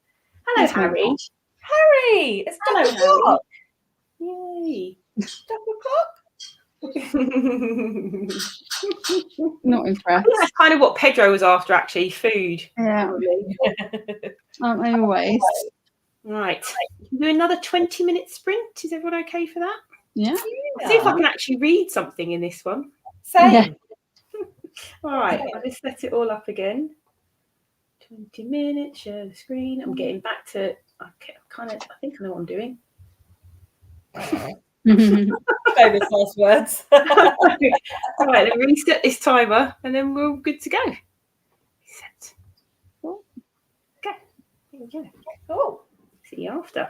Hello, Harry. Harry! It's double o'clock. Yay. Double o'clock? Not impressed. That's kind of what Pedro was after, actually. Food. Yeah. Aren't they always? Right. Do another 20-minute sprint. Is everyone okay for that? Yeah. I'll see if I can actually read something in this one. Same. Yeah. All right. I'll just set it all up again. 20 minutes, share the screen. I'm getting back to, okay, I think I know what I'm doing. Famous last words. All right, let me reset this timer and then we're all good to go. Set. Cool. Okay, here we go. Cool. See you after.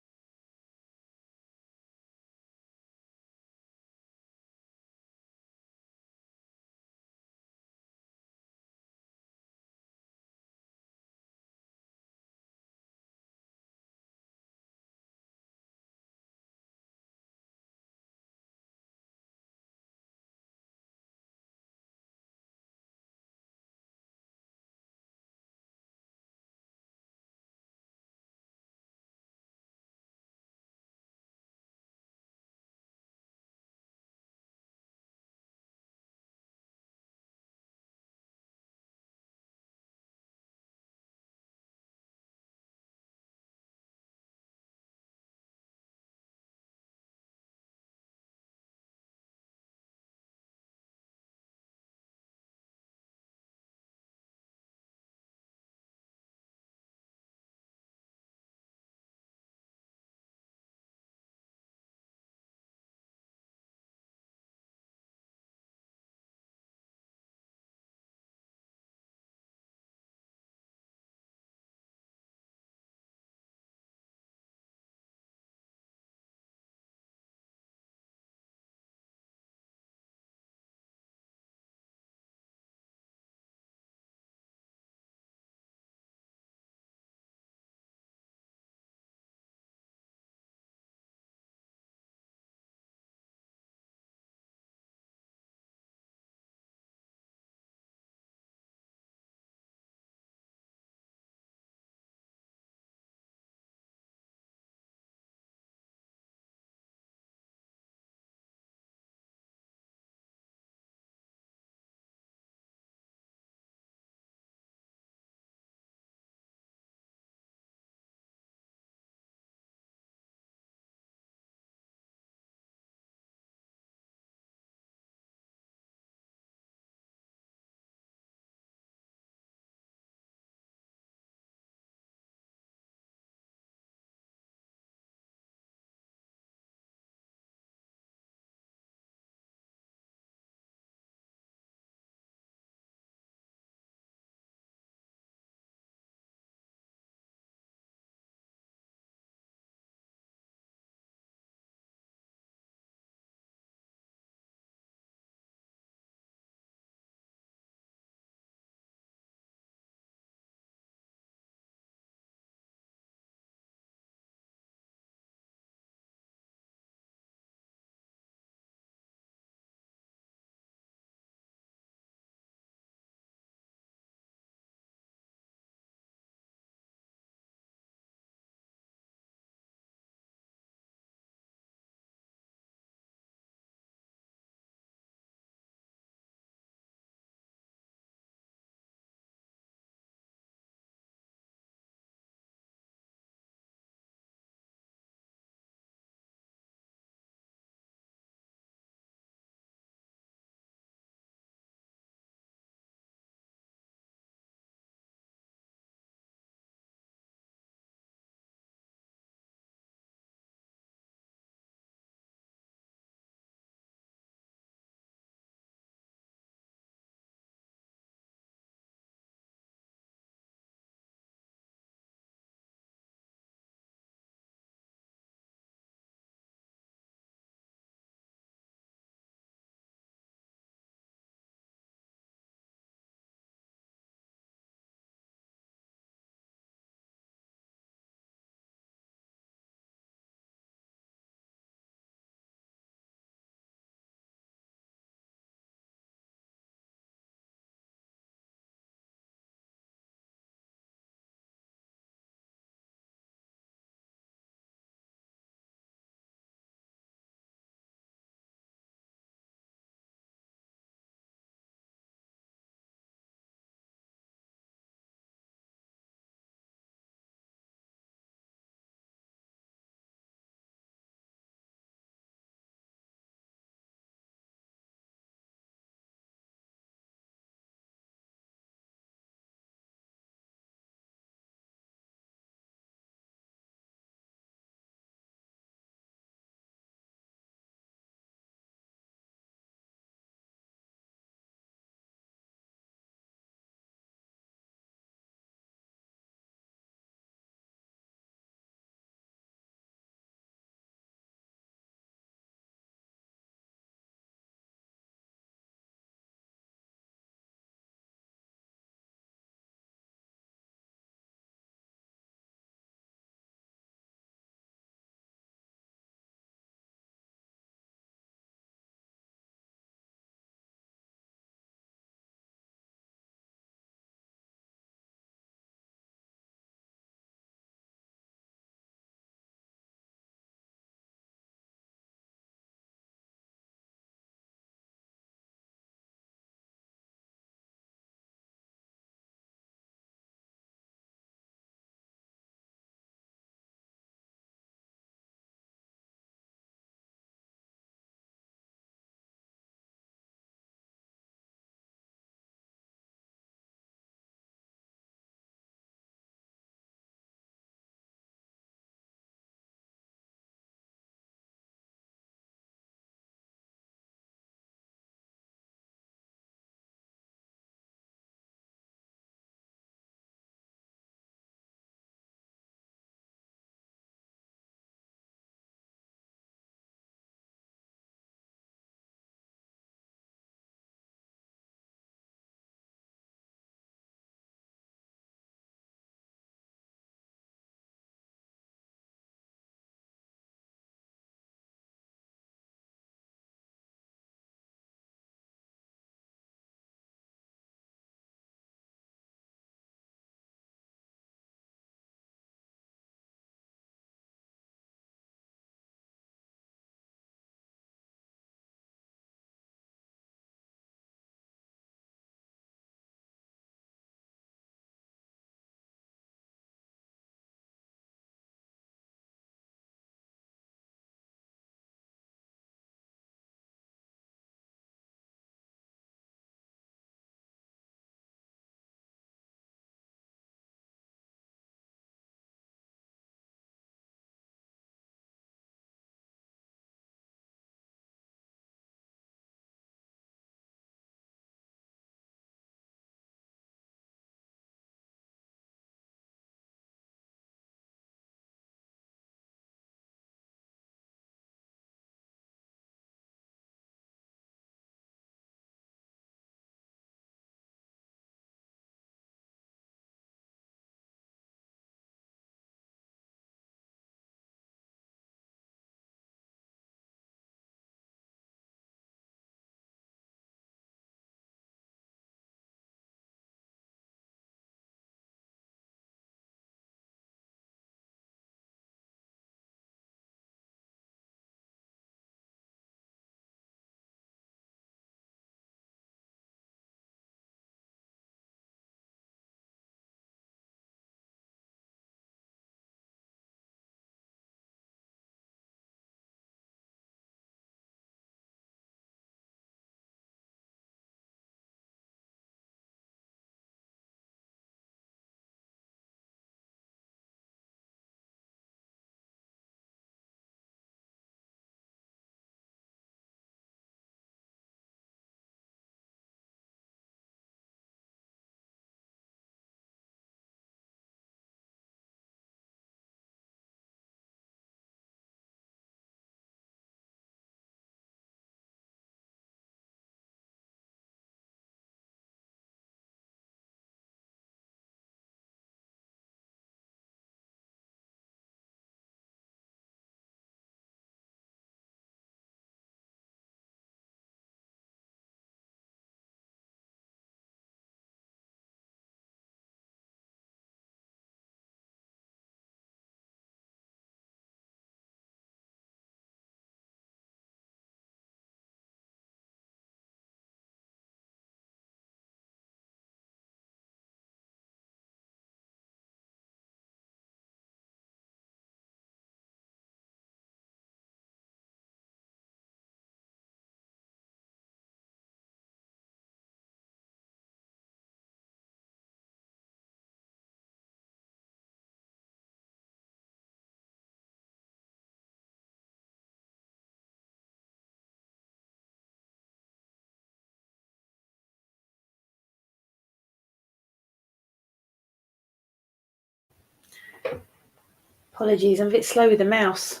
Apologies, I'm a bit slow with the mouse.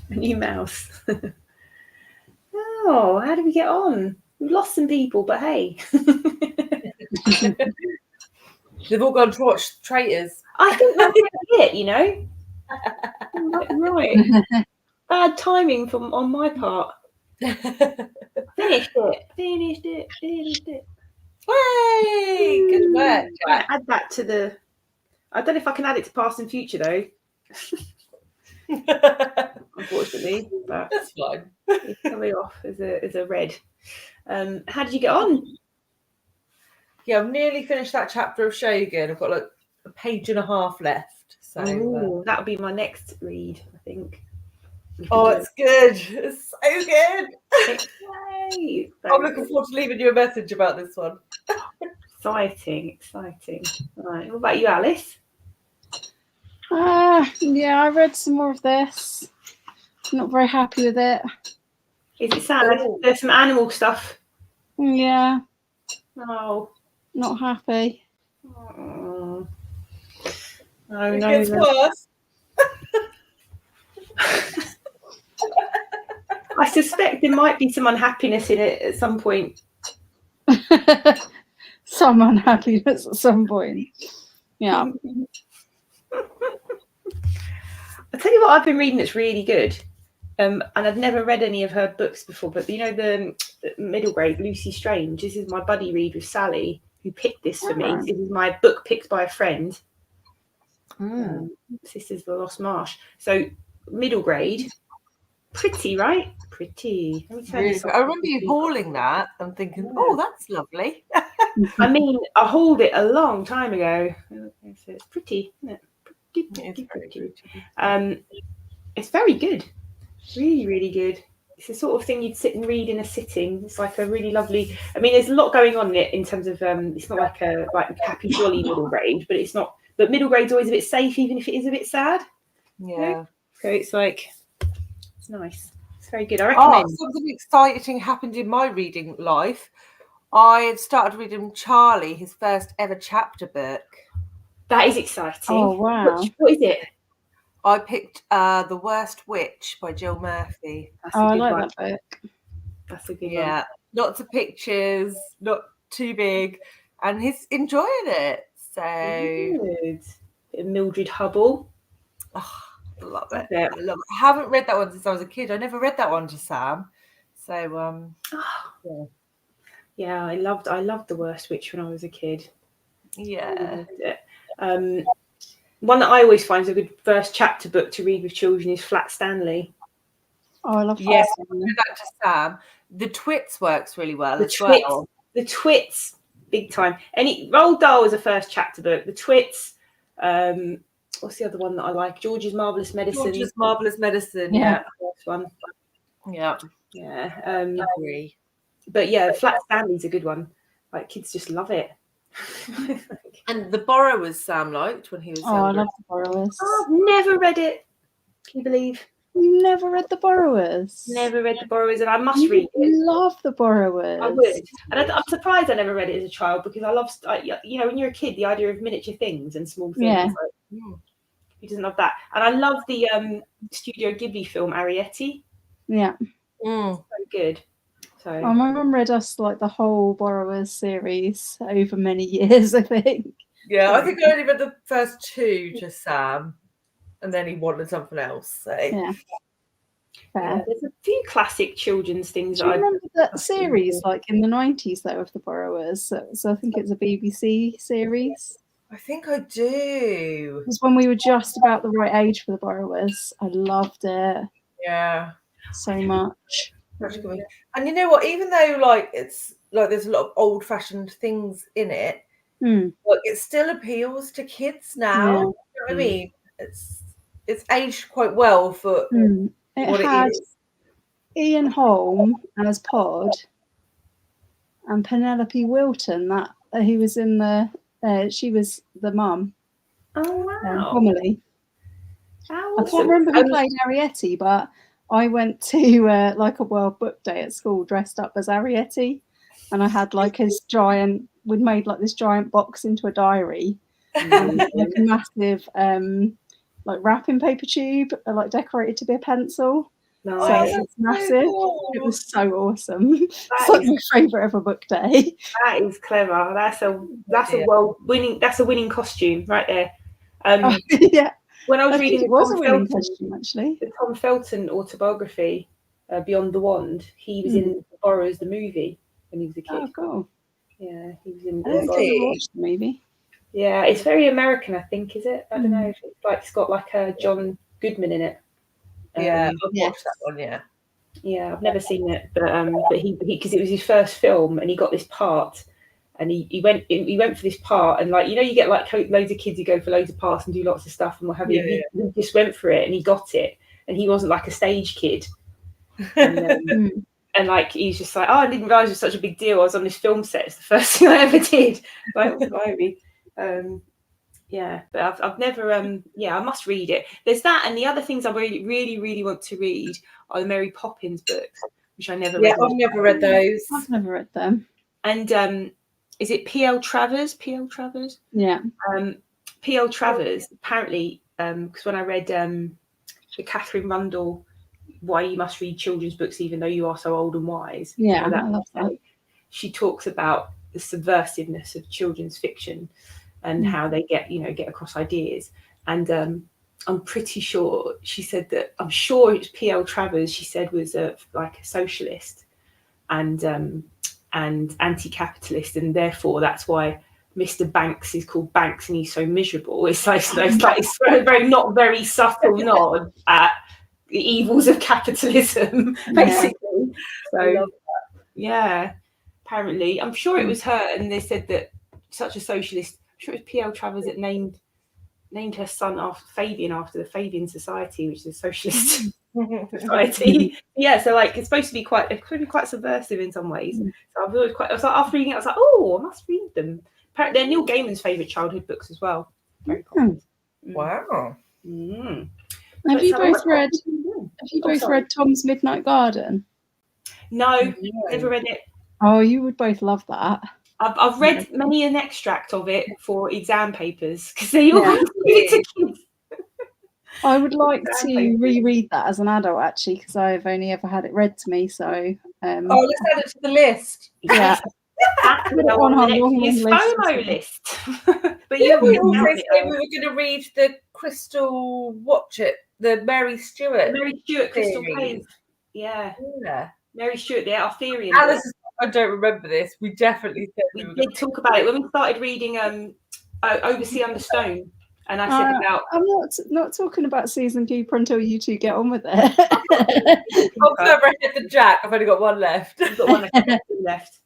A new mouse. Oh, how did we get on? We've lost some people, but hey. They've all gone to watch Traitors. I think that's it, you know. Right. Bad timing on my part. Finished it. Hey, good work, Jack. Add that to the. I don't know if I can add it to past and future though. Unfortunately, but That's fine. it's coming off as a red. How did you get on? Yeah, I've nearly finished that chapter of Shogun. I've got like a page and a half left. So that'll be my next read, I think. Oh, it's good. It's so good. Yay. I'm looking forward to leaving you a message about this one. Exciting. Right. What about you, Alice? Yeah, I read some more of this. Not very happy with it. Is it sad? There's some animal stuff. Yeah. Oh. Not happy. Oh, It gets worse. I suspect there might be some unhappiness in it at some point. Some unhappiness at some point. Yeah. I'll tell you what I've been reading that's really good. And I've never read any of her books before, but you know the middle grade, Lucy Strange. This is my buddy read with Sally, who picked this for me. This is my book picked by a friend. Sisters of the Lost Marsh. So middle grade, pretty, right? Pretty. Let me tell you I remember you hauling that and thinking, oh, that's lovely. I mean, I hauled it a long time ago. So it's pretty, isn't it? Pretty. It's very good. Really, really good. It's the sort of thing you'd sit and read in a sitting. It's like a really lovely. I mean, there's a lot going on in it in terms of. It's not like a happy, jolly middle grade, but it's not. But middle grade's always a bit safe, even if it is a bit sad. Yeah. You know? So it's like, it's nice. It's very good. I recommend. Something exciting happened in my reading life. I had started reading Charlie, his first ever chapter book. That is exciting. Oh wow! What is it? I picked The Worst Witch by Jill Murphy. I like that book. That's a good one. Yeah, lots of pictures, not too big, and he's enjoying it. So good. Mildred Hubble. Oh, I love it. I love it. I haven't read that one since I was a kid. I never read that one to Sam. So yeah, I loved The Worst Witch when I was a kid. Yeah. One that I always find is a good first chapter book to read with children is Flat Stanley. Oh, I love that. Yes, I read that to Sam. The Twits works really well well. The Twits, big time. Roald Dahl was a first chapter book. The Twits, what's the other one that I like? George's Marvelous Medicine. George's Marvelous Medicine. Yeah. First one. Yeah. Yeah. Agree. But yeah, Flat Stanley's a good one. Like kids just love it. And The Borrowers Sam liked when he was younger. I love The Borrowers. Oh, I've never read it. Can you believe? You never read The Borrowers? Never read The Borrowers, and I must read it. Love The Borrowers. I would. And I'm surprised I never read it as a child because I love, you know, when you're a kid, the idea of miniature things and small things. Yeah. Like, who doesn't love that? And I love the Studio Ghibli film Arrietty. Yeah. So good. So my mum read us like the whole Borrowers series over many years, I think. Yeah, I think I only read the first two to Sam, and then he wanted something else. So Yeah. Fair. there's a few classic children's things. Do you remember that series, like in the 90s, though, of The Borrowers? So I think it's a BBC series. I think I do. It was when we were just about the right age for The Borrowers. I loved it. Yeah. So much. And you know what? Even though like it's like there's a lot of old-fashioned things in it, like it still appeals to kids now. Yeah. You know what I mean? It's aged quite well for what had it is. Ian Holm as Pod and Penelope Wilton. That he was in the. She was the mum. Oh wow! Homily. I can't remember who played Arrietty, but I went to like a World Book Day at school dressed up as Arrietty, and I had like his giant. We'd made like this giant box into a diary, like a massive like wrapping paper tube, like decorated to be a pencil. Nice. So it's massive. Cool. It was so awesome. It's like my favourite ever book day. That is clever. That's a winning costume right there. Yeah. When I was I think reading it was a winning costume, actually. the Tom Felton autobiography, Beyond the Wand, he was in Borrowers the movie when he was a kid. Oh, cool. Yeah, he was in. I don't think I watched the movie. Yeah, it's very American, I think, is it? I don't know. It's got like a John Goodman in it. I've watched that one. Yeah, I've never seen it, but he because it was his first film, and he got this part, and he went for this part, and like you get like loads of kids who go for loads of parts and do lots of stuff and what have you. He just went for it, and he got it, and he wasn't like a stage kid. And like he's just like, I didn't realize it was such a big deal. I was on this film set. It's the first thing I ever did. Like, but I've never. I must read it. There's that, and the other things I really, really, really want to read are the Mary Poppins books, which I never read. Yeah, I've never read those. I've never read them. And is it P.L. Travers? P.L. Travers? Yeah. P.L. Travers. Apparently, because when I read the Catherine Rundle, Why You Must Read Children's Books Even Though You Are So Old and Wise. Yeah, I love that. She talks about the subversiveness of children's fiction and how they get across ideas. And I'm pretty sure she said that, I'm sure it's P.L. Travers, she said was like a socialist and anti-capitalist, and therefore that's why Mr. Banks is called Banks and he's so miserable. It's very not very subtle nod at the evils of capitalism, basically. So yeah, apparently, I'm sure it was her, and they said that such a socialist. I'm sure it was P.L. Travers that named her son after Fabian, after the Fabian Society, which is a socialist society. Yeah, so like it's supposed to be quite subversive in some ways. So I was like, after reading it, I was like, oh, I must read them. Apparently, they're Neil Gaiman's favourite childhood books as well. Very popular. Wow. Have you both read Tom's Midnight Garden? No, never read it. Oh, you would both love that. I've read many an extract of it for exam papers because they all read it to kids. I would like to reread that as an adult, actually, because I've only ever had it read to me. So, let's add it to the list. Yeah, Put it on our FOMO list. But we also said we were going to read the Crystal the Mary Stewart Crystal Cave. Yeah. Mary Stewart, the Arthurian. I don't remember this. We definitely said we did talk about it when we started reading Oversea Under Stone, and I said about. I'm not talking about Season Keeper until you two get on with it. I've read the Jack. I've only got one left. You've got one left.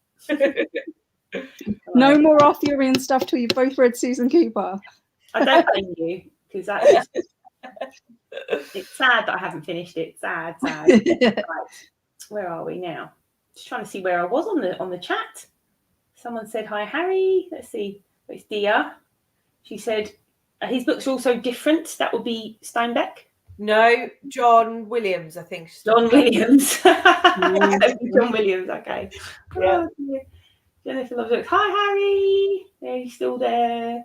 No more Arthurian stuff till you've both read Season Keeper. I don't blame you because it's sad that I haven't finished it. Sad. Right. Where are we now? Just trying to see where I was on the chat. Someone said hi, Harry. Let's see. It's Dia. She said his books are also different. That would be Steinbeck. No, John Williams. I think. John Williams. John Williams. Okay. Yeah. Jennifer loves books. Hi, Harry. Yeah, he's still there.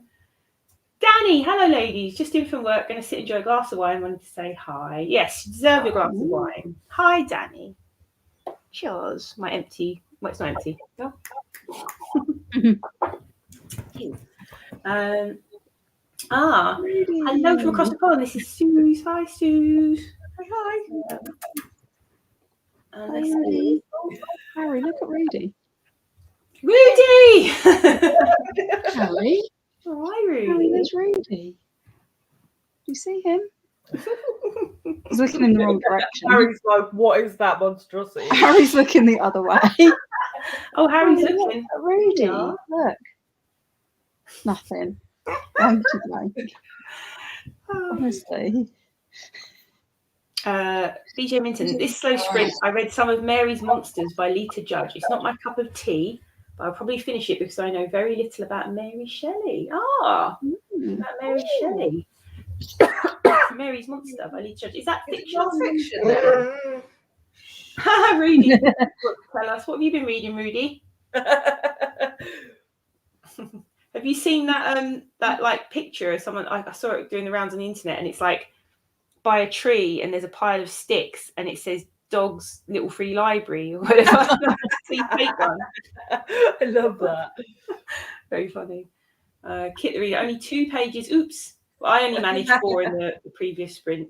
Danny, hello, ladies. Just in from work. Going to sit and enjoy a glass of wine. Wanted to say hi. Yes, you deserve a glass of wine. Hi, Danny. Cheers. My empty. Well, it's not empty. No. Hello from across the pond. This is Suze. Hi, Suze. Hi. Hi, Rudy. Harry, look at Rudy. Rudy! Harry. Oh, hi, Rudy. Harry, there's Rudy. Do you see him? He's looking in the wrong direction. Harry's like, what is that monstrosity? Harry's looking the other way. Oh, Harry's looking. Rudy, look. Nothing. Honestly. BJ Minton, this slow sprint, I read some of Mary's Monsters by Lita Judge. It's not my cup of tea, but I'll probably finish it because I know very little about Mary Shelley. About Mary Shelley. Mary's Monster by Lita Judge. Is that fiction? Rudy, tell us, what have you been reading, Rudy? Have you seen that like picture of someone? I saw it doing the rounds on the internet, and it's like by a tree, and there's a pile of sticks, and it says "Dog's Little Free Library" or whatever. I love that. Very funny. Kit the Reader, only 2 pages. Oops. Well, I only managed 4 in the previous sprint.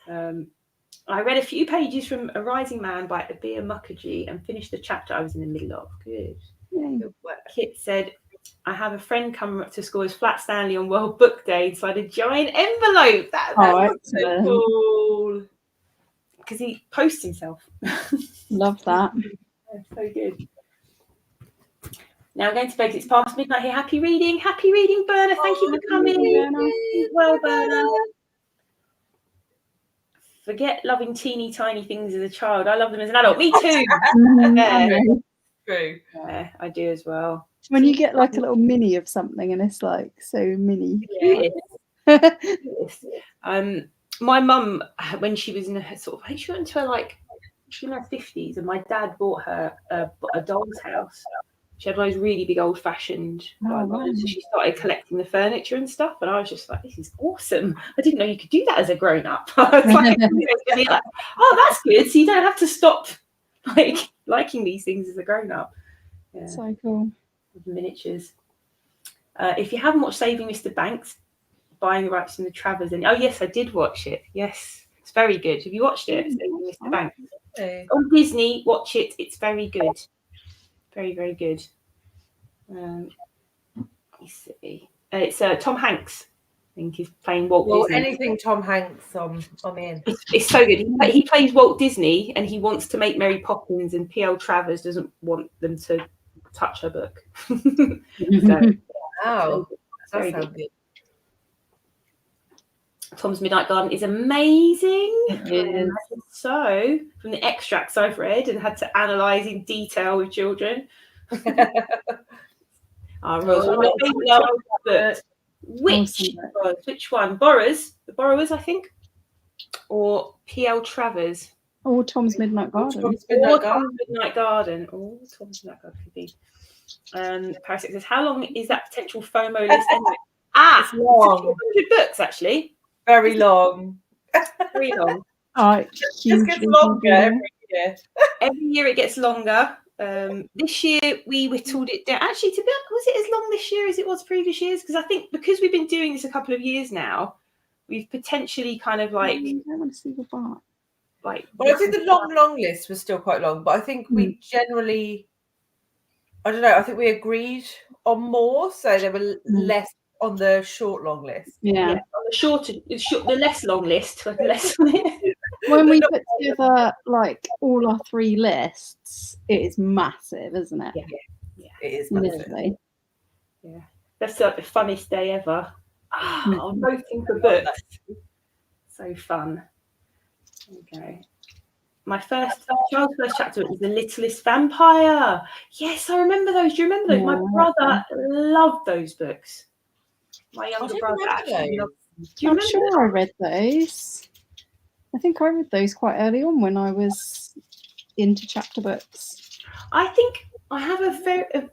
I read a few pages from A Rising Man by Abir Mukherjee and finished the chapter I was in the middle of. Good. Good work. Kit said, I have a friend come up to school as Flat Stanley on World Book Day inside a giant envelope. That's so cool. Because he posts himself. Love that. That's so good. Now we're going to bed. It's past midnight here. Happy reading, Berna. Thank you for coming. Well, Berna. Forget loving teeny tiny things as a child. I love them as an adult. Me too. True. Yeah, I do as well. When you get like a little mini of something and it's like so mini. Yes. My mum, when she was in her sort of, I think she went into her like, she was in her 50s, and my dad bought her a doll's house. She had one of those really big old-fashioned. So she started collecting the furniture and stuff, and I was just like, "This is awesome! I didn't know you could do that as a grown-up." I was like, "Oh, that's good! So you don't have to stop like liking these things as a grown-up." Yeah. So cool. Miniatures. If you haven't watched Saving Mr. Banks, buying the rights from the Travers, and yes, I did watch it. Yes, it's very good. Have you watched it? Saving Mr. Banks on Disney. Watch it. It's very good. Very, very good. Let me see. It's Tom Hanks. I think he's playing Walt Disney. Anything Tom Hanks on in. It's so good. He plays Walt Disney, and he wants to make Mary Poppins, and P.L. Travers doesn't want them to touch her book. Wow, that sounds good. Tom's Midnight Garden is amazing. It is. So, from the extracts I've read and had to analyse in detail with children. Which one? The Borrowers, I think, or P.L. Travers, or Tom's Midnight Garden. Tom's Midnight Garden could be. Parasite says, how long is that potential FOMO list? It's long. 200 books, actually. Very long. Very long. It just gets longer every year. Every year it gets longer. This year we whittled it down. Actually, to be honest, was it as long this year as it was previous years? Because I think because we've been doing this a couple of years now, we've potentially kind of like. I want to see the bar. Like, well, I think the long list was still quite long, but I think we generally, I don't know, I think we agreed on more, so there were less on the long list. Yeah. On the less long list, like less on it. When we put together like all our 3 lists, it is massive, isn't it? Yeah. It is massive. Literally. Yeah, that's like the funnest day ever. I'm voting for books. So fun. Okay. My child's first chapter was The Littlest Vampire. Yes, I remember those. Do you remember those? Yeah. My brother loved those books. My younger brother actually loved them. Do you I'm remember sure them? I read those. I think I read those quite early on when I was into chapter books. I think I have a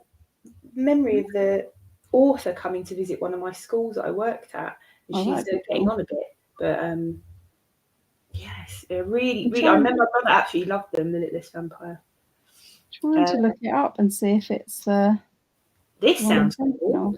memory of the author coming to visit one of my schools that I worked at, and she's getting on a bit. But yes, they're really. I remember my brother actually loved them. The Littlest Vampire. Trying to look it up and see if it's. This sounds cool.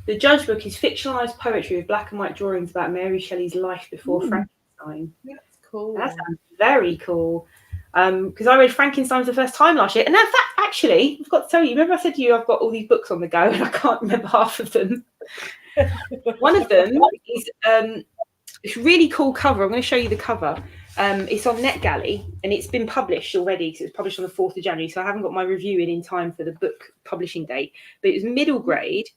The Judge book is fictionalized poetry with black and white drawings about Mary Shelley's life before Frankenstein. That's cool. That sounds very cool. Because I read Frankenstein for the first time last year, and in fact, actually, I've got to tell you. Remember, I said to you, I've got all these books on the go, and I can't remember half of them. One of them is this really cool cover. I'm going to show you the cover. It's on NetGalley, and it's been published already because it was published on the 4th of January. So I haven't got my review in time for the book publishing date. But it was middle grade.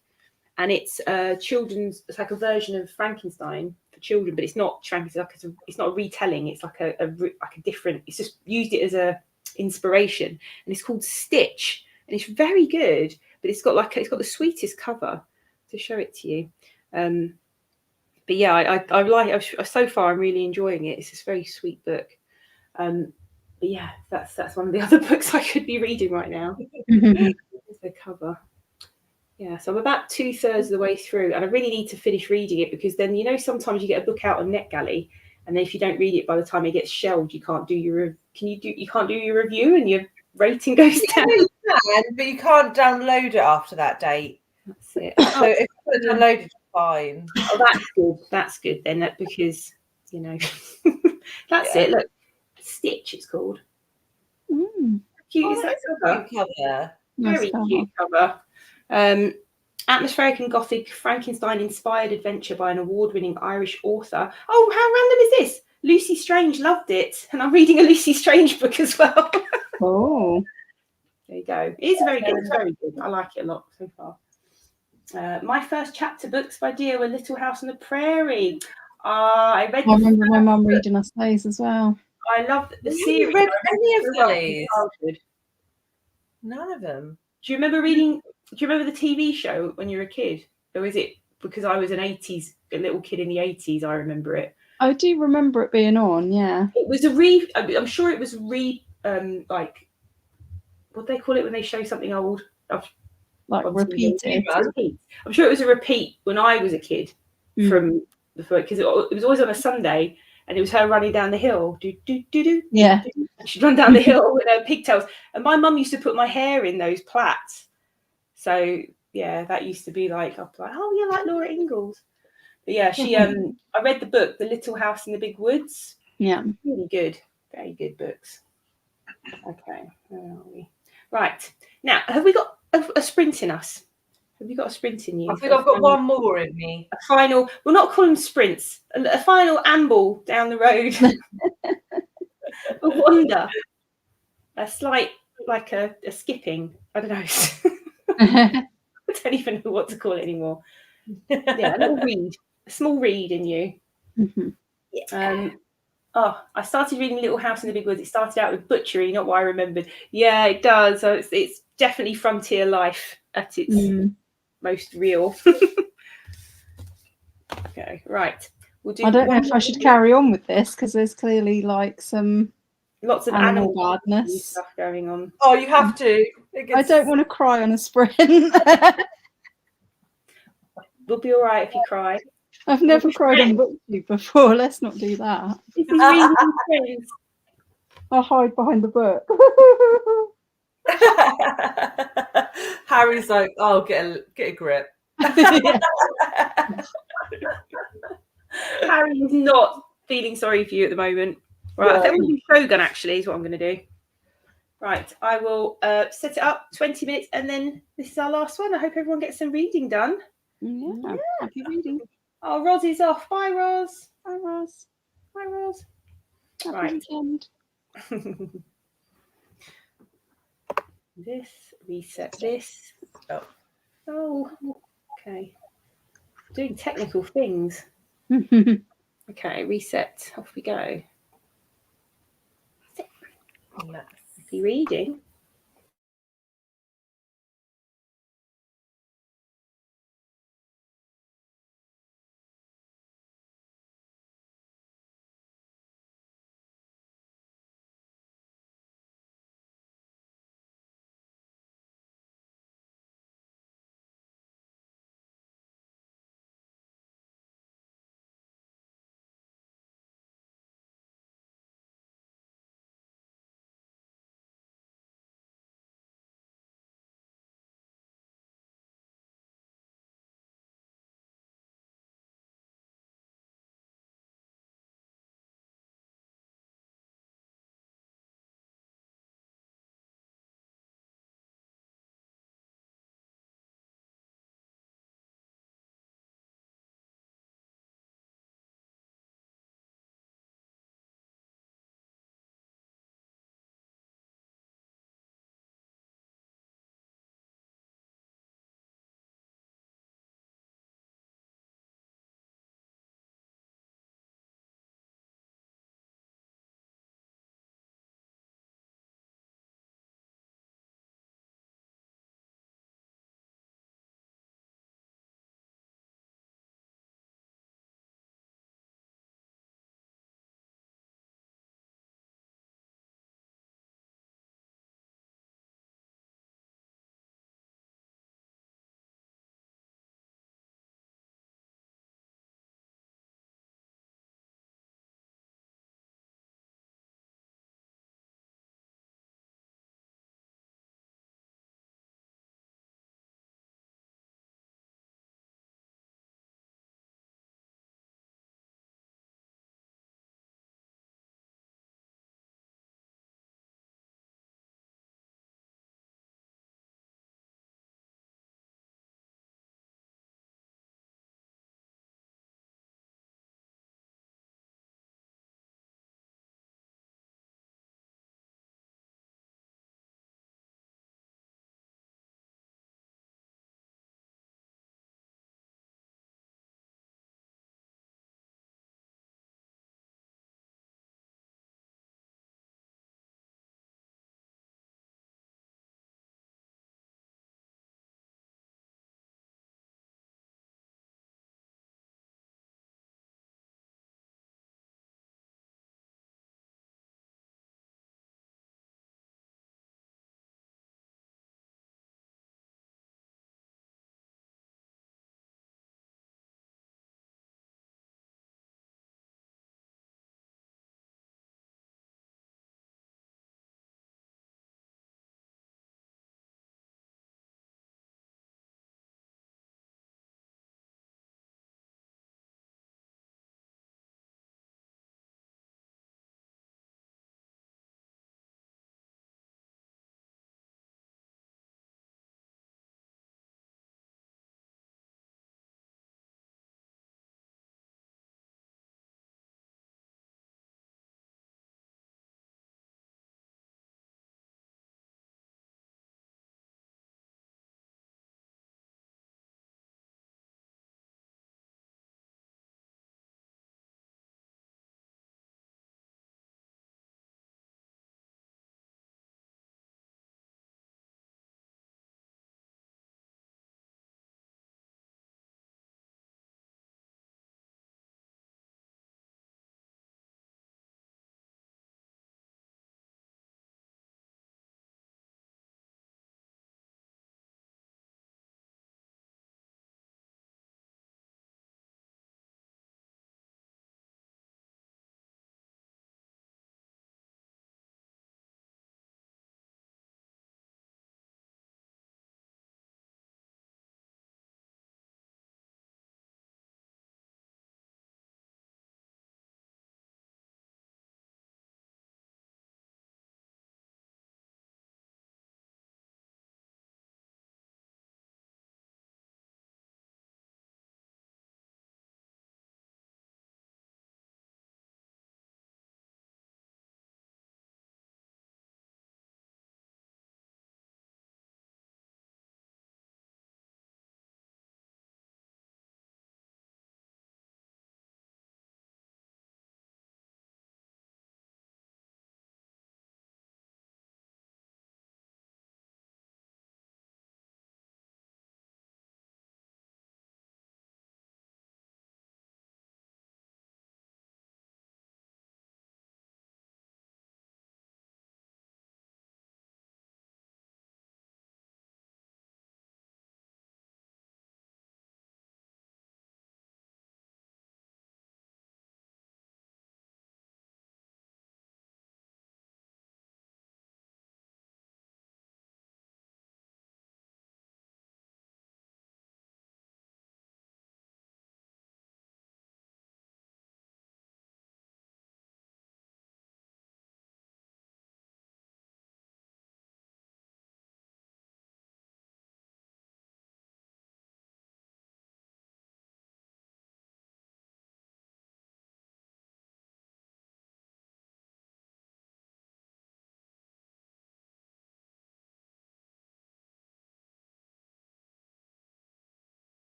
And it's children's. It's like a version of Frankenstein for children, but it's not Frankenstein. It's not a retelling. It's like a different. It's just used it as a inspiration, and it's called Stitch, and it's very good. But it's got the sweetest cover. To show it to you. But yeah, I like. So far, I'm really enjoying it. It's this very sweet book. But yeah, that's one of the other books I could be reading right now. Here's the cover. Yeah, so I'm about 2/3 of the way through, and I really need to finish reading it, because then, you know, sometimes you get a book out on NetGalley, and then if you don't read it by the time it gets shelved, you can't do your review, and your rating goes down. You can, but you can't download it after that date. That's it. So if it's downloaded, it's fine. Oh, that's good. That's good then, because, you know, that's it. Look, Stitch, it's called. Cute is that cover? Cute cover. Very cute cover. Atmospheric and gothic Frankenstein-inspired adventure by an award-winning Irish author. Oh, how random is this? Lucy Strange loved it, and I'm reading a Lucy Strange book as well. Oh, there you go. It is very good. It's very good. I like it a lot so far. My first chapter books by dear were Little House on the Prairie. I remember my mum reading us those as well. I loved the series. Read any of those? None of them. Do you remember reading? Do you remember the TV show when you were a kid? Or is it because I was a little kid in the 80s? I remember it. I do remember it being on. Yeah, it was I'm sure it was like, what do they call it when they show something old? Like repeated. I'm sure it was a repeat when I was a kid from before, because it was always on a Sunday, and it was her running down the hill. Yeah. And she'd run down the hill with her pigtails. And my mum used to put my hair in those plaits. So yeah, that used to be like, I'd be like, oh, you're like Laura Ingalls. But yeah, she I read the book, The Little House in the Big Woods. Yeah. Really good. Very good books. Okay, where are we? Right. Now, have we got a sprint in us? Have you got a sprint in you? I think I've got one more in me. A final, we'll not call them sprints, a final amble down the road. A wander. A slight, like a skipping. I don't know. I don't even know what to call it anymore. Yeah, a little read. A small read in you. Mm-hmm. I started reading Little House in the Big Woods. It started out with butchery, not what I remembered. Yeah, it does. So it's definitely frontier life at its most real. Okay, right. We'll do. I don't know if I should carry on with this, because there's clearly like some lots of animal badness stuff going on. Oh, you have to. I don't want to cry on a sprint. We'll be all right if you cry. I've never cried on BookTube before. Let's not do that. This is reading friends. I'll hide behind the book. Harry's like, oh, get a grip. Harry is not feeling sorry for you at the moment. Right, I think we'll do Shogun, actually, is what I'm going to do. Right, I will set it up 20 minutes, and then this is our last one. I hope everyone gets some reading done. Yeah. Happy reading. Oh, Roz is off. Bye, Roz. Bye, Roz. Bye, Roz. Happy weekend. This, reset this. Oh, okay. Doing technical things. Okay, reset. Off we go. That's it. Nice. Happy reading.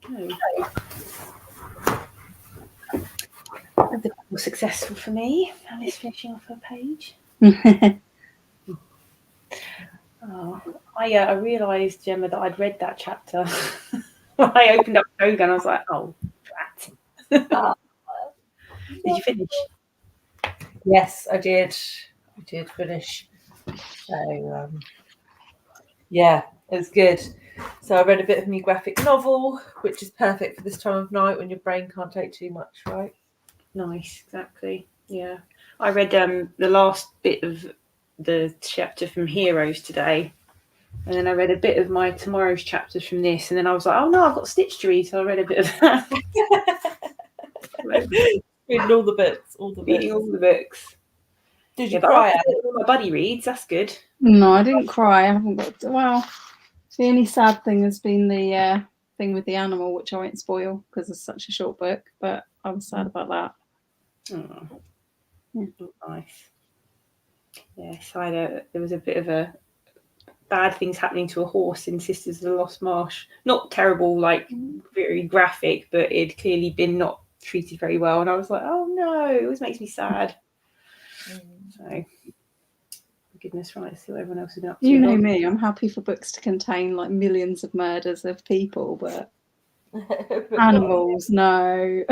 we go. A bit more successful for me. Alice finishing off her page. Oh, I realised, Gemma, that I'd read that chapter. When I opened up Kogan, I was like, oh, that. Did you finish? Yes, I did. I did finish. So, yeah, it was good. So I read a bit of my graphic novel, which is perfect for this time of night when your brain can't take too much, right? Nice, exactly. Yeah. I read the last bit of the chapter from Heroes today. And then I read a bit of my tomorrow's chapters from this. And then I was like, oh no, I've got Stitch to read. So I read a bit of that. Reading all the books. Reading all the books. Did you cry? All my buddy reads. That's good. No, I didn't cry. I haven't got. Well, the only sad thing has been the thing with the animal, which I won't spoil because it's such a short book. But I was sad about that. Oh, yeah. Nice. Yes, there was a bit of a bad things happening to a horse in Sisters of the Lost Marsh. Not terrible, like very graphic, but it'd clearly been not treated very well. And I was like, oh no, it always makes me sad. So, goodness, right, see what everyone else has been up to. You know me, I'm happy for books to contain like millions of murders of people, but animals, no.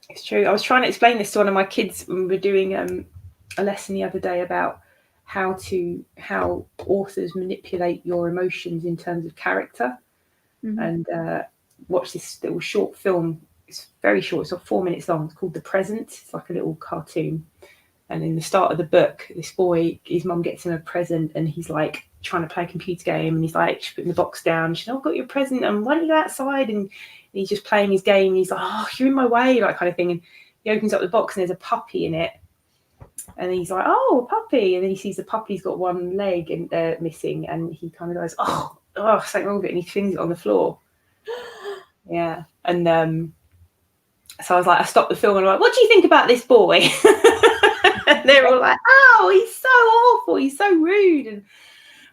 It's true. I was trying to explain this to one of my kids when we were doing a lesson the other day about how authors manipulate your emotions in terms of character. And watch this little short film. It's very short. It's like 4 minutes long. It's called The Present. It's like a little cartoon. And in the start of the book, this boy, his mum gets him a present, and he's like trying to play a computer game, and he's like, she's putting the box down. She's like, I've got your present, and why don't you go outside? And he's just playing his game. And he's like, oh, you're in my way, like kind of thing. And he opens up the box, and there's a puppy in it. And he's like, oh, a puppy. And then he sees the puppy's got one leg and missing, and he kind of goes, oh, something wrong with it, and he flings it on the floor. Yeah. And so I was like, I stopped the film and I'm like, what do you think about this boy? And they're all like, oh, he's so awful, he's so rude. And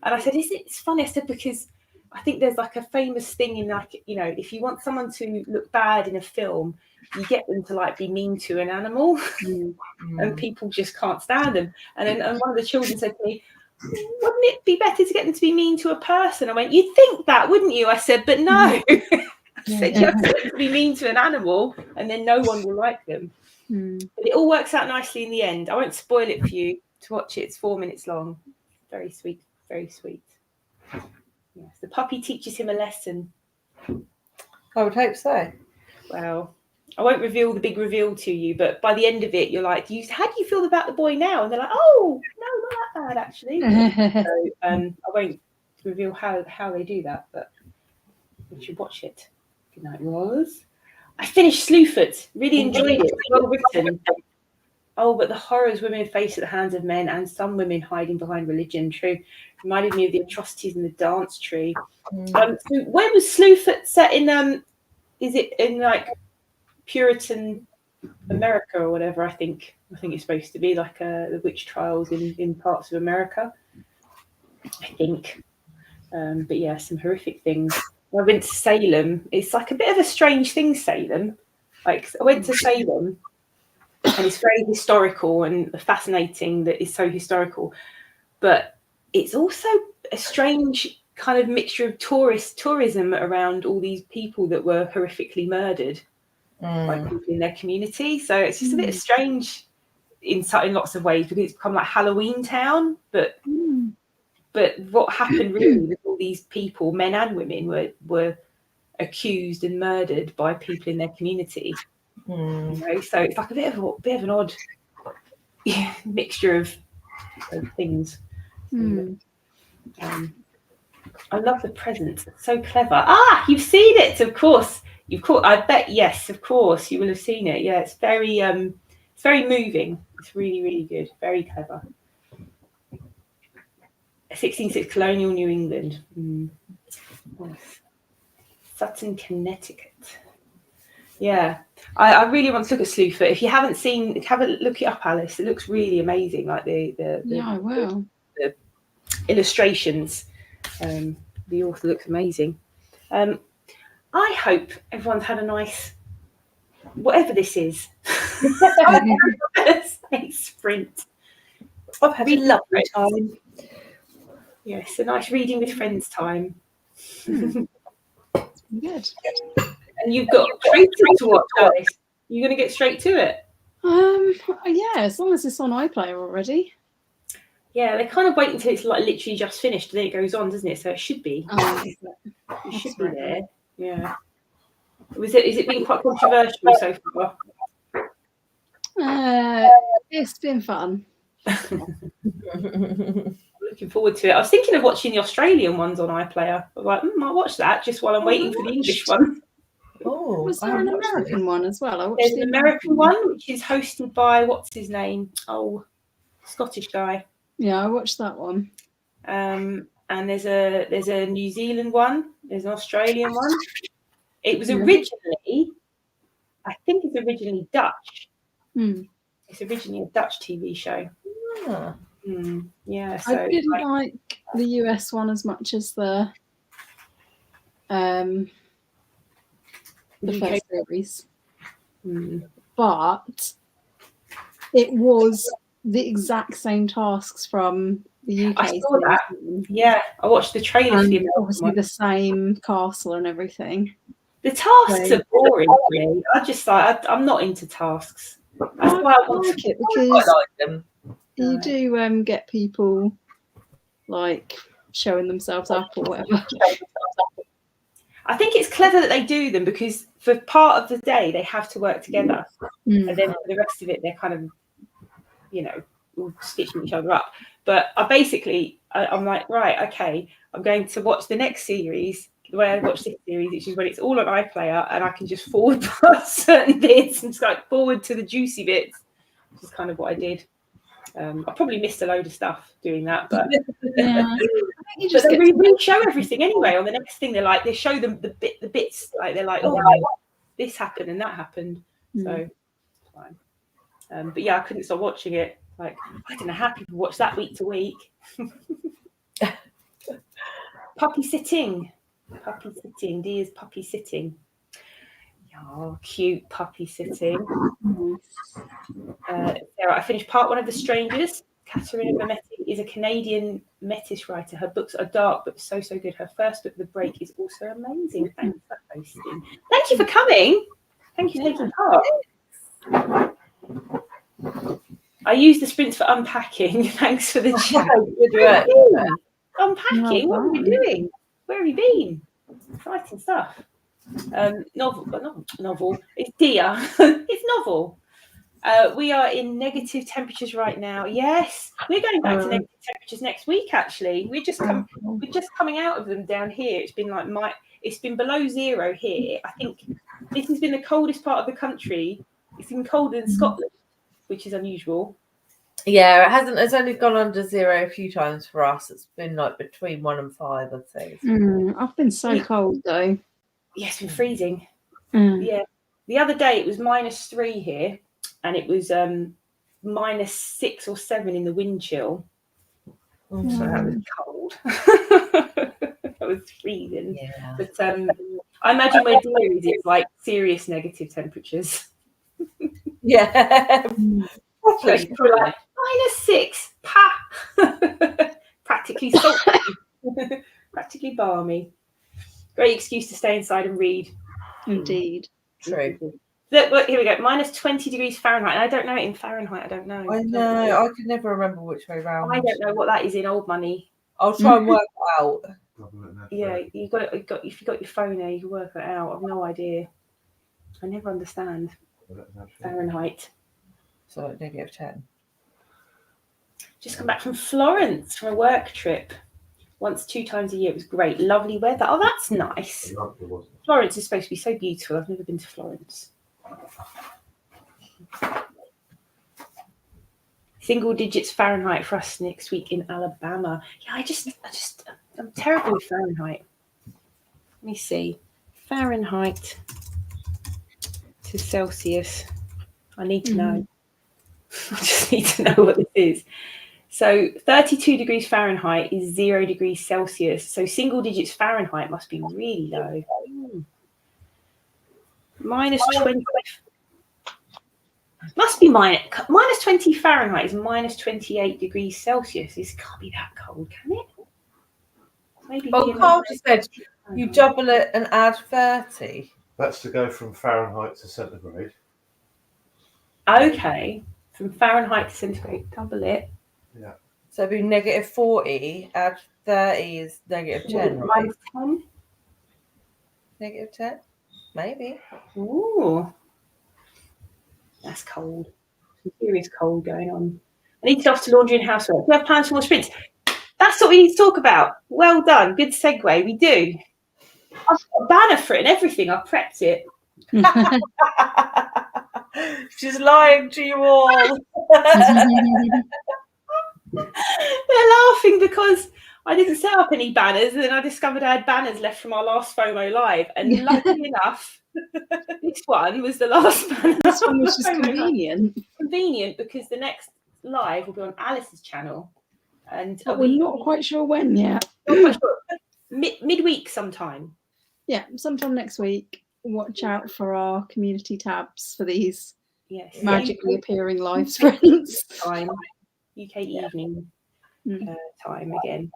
I said, it's funny. I said, because I think there's like a famous thing in, like, you know, if you want someone to look bad in a film, you get them to like be mean to an animal. And people just can't stand them. And then one of the children said to me, wouldn't it be better to get them to be mean to a person? I went, you'd think that, wouldn't you? I said, but no. I said, you have to get them to be mean to an animal, and then no one will like them. But it all works out nicely in the end. I won't spoil it for you to watch it. It's 4 minutes long. Very sweet, very sweet. Yes, the puppy teaches him a lesson. I would hope so. Well, I won't reveal the big reveal to you, but by the end of it, you're like, how do you feel about the boy now? And they're like, oh, no, not that bad, actually. So I won't reveal how they do that, but you should watch it. Good night, Roz. I finished Slewfoot. Really enjoyed it. Well written. Oh, but the horrors women face at the hands of men, and some women hiding behind religion. True. Reminded me of the atrocities in the dance tree. So where was Slewfoot set in? Is it in like Puritan America or whatever? I think it's supposed to be like the witch trials in parts of America. I think. But yeah, some horrific things. I went to Salem. It's like a bit of a strange thing, Salem. Like, I went to Salem, and it's very historical and fascinating that it's so historical. But it's also a strange kind of mixture of tourism around all these people that were horrifically murdered by people in their community. So it's just a bit strange in lots of ways, because it's become like Halloween town. But what happened really with all these people, men and women, were accused and murdered by people in their community. You know? So it's like a bit of an odd mixture of things. I love The Present. It's so clever. You've seen it, of course. I bet, yes, of course, you will have seen it. Yeah, it's very moving. It's really, really good. Very clever. 1660 colonial New England. Nice. Sutton, Connecticut. Yeah, I really want to look at Slewfoot. If you haven't seen, have a look it up, Alice. It looks really amazing. Like the I will. The illustrations. The author looks amazing. I hope everyone's had a nice, whatever this is, a sprint. I've had a lovely time. Yes, a nice reading with friends time. Good. And you've got traitors to watch, Alice. You're going to get straight to it. Yeah, as long as it's on iPlayer already. Yeah, they kind of wait until it's like literally just finished, and then it goes on, doesn't it? So it should be. It should be there. Yeah. Is it been quite controversial so far? It's been fun. Looking forward to it. I was thinking of watching the Australian ones on iPlayer. I was like, I'll watch that just while I'm waiting for the English one. Oh, Was there an American one as well? I watched There's an American one, which is hosted by, what's his name? Oh, Scottish guy. Yeah, I watched that one. And there's a New Zealand one. There's an Australian one. It was originally, I think it's originally Dutch. It's originally a Dutch TV show. Yeah. So I didn't like the US one as much as the first series, but it was the exact same tasks from the UK. I saw that. Yeah, I watched the trailer. And obviously the same castle and everything. The tasks are boring for me. I just like I'm not into tasks. That's why I like it, I because like them. you do get people like showing themselves up or whatever. I think it's clever that they do them, because for part of the day they have to work together, and then for the rest of it they're kind of, all stitching each other up. But I'm like, right, okay, I'm going to watch the next series the way I watch this series, which is when it's all on iPlayer and I can just forward past certain bits and just like forward to the juicy bits, which is kind of what I did. I probably missed a load of stuff doing that, but but they re-show everything anyway. On the next thing, they show them the bits, like they're like, oh, this happened and that happened, so it's fine. But yeah, I couldn't stop watching it. Like, I don't know how people watch that week to week. Puppy sitting, Dia's puppy sitting. Oh, cute puppy sitting. Sarah, I finished part 1 of The Strangers. Katerina Vermetti is a Canadian Metis writer. Her books are dark but so good. Her first book, The Break, is also amazing. Thanks for hosting. Thank you for coming. Thank you for taking part. I use the sprints for unpacking. Thanks for the chat. Unpacking? What are you doing? Where have you been? Exciting stuff. Novel. It's Dia. It's novel. We are in negative temperatures right now. Yes, we're going back to negative temperatures next week. Actually, we're just coming out of them down here. It's been like it's been below 0 here. I think this has been the coldest part of the country. It's been colder than Scotland, which is unusual. Yeah, it hasn't. It's only gone under 0 a few times for us. It's been like between 1 and 5, I'd say. I've been so cold though. Yeah, it's been freezing. Yeah, the other day it was -3 here, and it was -6 or 7 in the wind chill. So that was cold. That was freezing. Yeah. But I imagine where Dia is, it's like serious negative temperatures. Yeah. So it's probably like -6, practically salty, practically balmy. Great excuse to stay inside and read. Indeed. True. Look, here we go. -20 degrees Fahrenheit. I don't know it in Fahrenheit. I don't know. I know. I can never remember which way round. I don't know what that is in old money. I'll try and work it out. Yeah, if you got your phone there, you can work it out. I've no idea. I never understand Fahrenheit. So like -10. Just come back from Florence from a work trip. Once, 2 times a year. It was great. Lovely weather. Oh, that's nice. Florence is supposed to be so beautiful. I've never been to Florence. Single digits Fahrenheit for us next week in Alabama. Yeah, I'm terrible with Fahrenheit. Let me see. Fahrenheit to Celsius. I need to know. I just need to know what this is. So 32 degrees Fahrenheit is 0 degrees Celsius. So single digits Fahrenheit must be really low. minus 20. Must be minus 20 Fahrenheit is minus 28 degrees Celsius. This can't be that cold, can it? Maybe. Well, Carl just said you double it and add 30. That's to go from Fahrenheit to centigrade. Okay, from Fahrenheit to centigrade, double it. Yeah. So it'd be negative 40, add 30 is negative 10, right? Minus 10. Negative 10? Maybe. Ooh. That's cold. Some serious cold going on. I need to go off to laundry and housework. We have plans for more sprints. That's what we need to talk about. Well done. Good segue. We do. I've got a banner for it and everything. I've prepped it. She's lying to you all. They're laughing because I didn't set up any banners, and then I discovered I had banners left from our last FOMO live. And luckily enough, this one was the last banner. This one was just convenient. Convenient because the next live will be on Alice's channel, and But we're not quite sure when yet. Not quite sure. Midweek sometime. Yeah, sometime next week. Watch out for our community tabs for these magically appearing live sprints. Time. UK evening time again.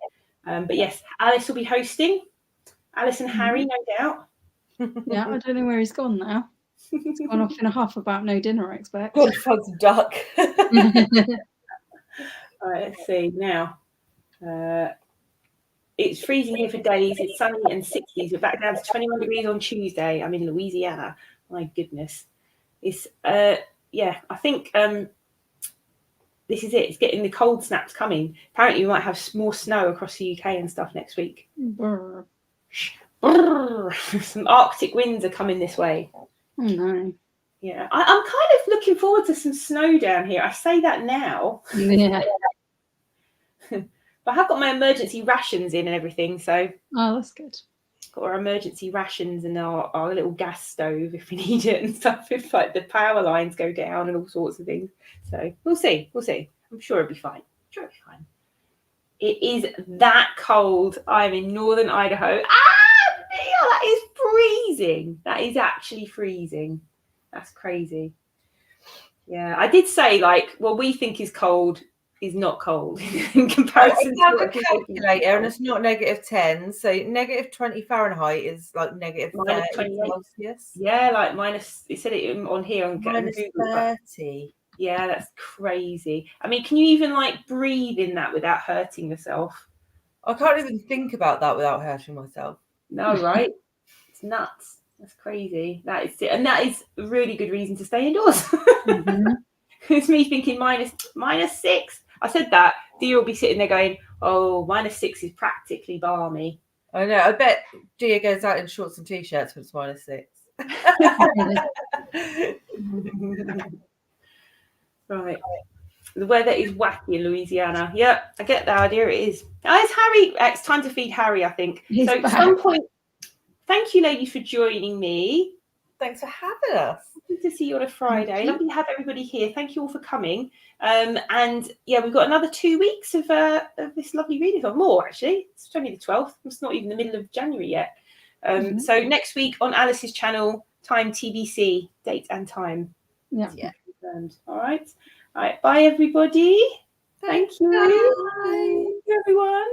But yes, Alice will be hosting. Alice and Harry, no doubt. Yeah, I don't know where he's gone now. He's gone off in a huff about no dinner, I expect. Good for the duck. All right, let's see now. It's freezing here for days. It's sunny and 60s. We're back down to 21 degrees on Tuesday. I'm in Louisiana. My goodness. It's I think this is it. It's getting the cold snaps coming. Apparently, we might have more snow across the UK and stuff next week. Brr. Brr. Some Arctic winds are coming this way. Oh no. Yeah, I'm kind of looking forward to some snow down here. I say that now. Yeah. But I have got my emergency rations in and everything, so Oh, that's good. got our emergency rations and our little gas stove if we need it and stuff. If like the power lines go down and all sorts of things. So we'll see. I'm sure it'll be fine. It is that cold. I'm in northern Idaho. Neil, that is freezing. That is actually freezing. That's crazy. Yeah, I did say we think is cold is not cold in comparison I have to a calculator and it's not negative 10. So negative 20 Fahrenheit is like negative 30 Celsius. Yeah, like minus. It said it on here on minus Google. 30. Yeah, that's crazy. I mean, can you even breathe in that without hurting yourself? I can't even think about that without hurting myself. No, right? It's nuts. That's crazy. That is it. And that is a really good reason to stay indoors. Mm-hmm. It's me thinking minus 6. I said that. Dia will be sitting there going, oh, minus 6 is practically balmy. I know. I bet Dia goes out in shorts and t-shirts when it's minus 6. Right. The weather is wacky in Louisiana. Yeah, I get the idea. It is. Oh, it's Harry. It's time to feed Harry, I think. He's so back. At some point, thank you, ladies, for joining me. Thanks for having us. Good to see you on a Friday. Lovely to have everybody here. Thank you all for coming. And yeah, we've got another 2 weeks of this lovely readathon. More, actually. It's only the 12th. It's not even the middle of January yet. So next week on Alice's channel, time TBC, date and time. Yeah. Confirmed. All right. Bye, everybody. Thank you. Bye. Bye, everyone.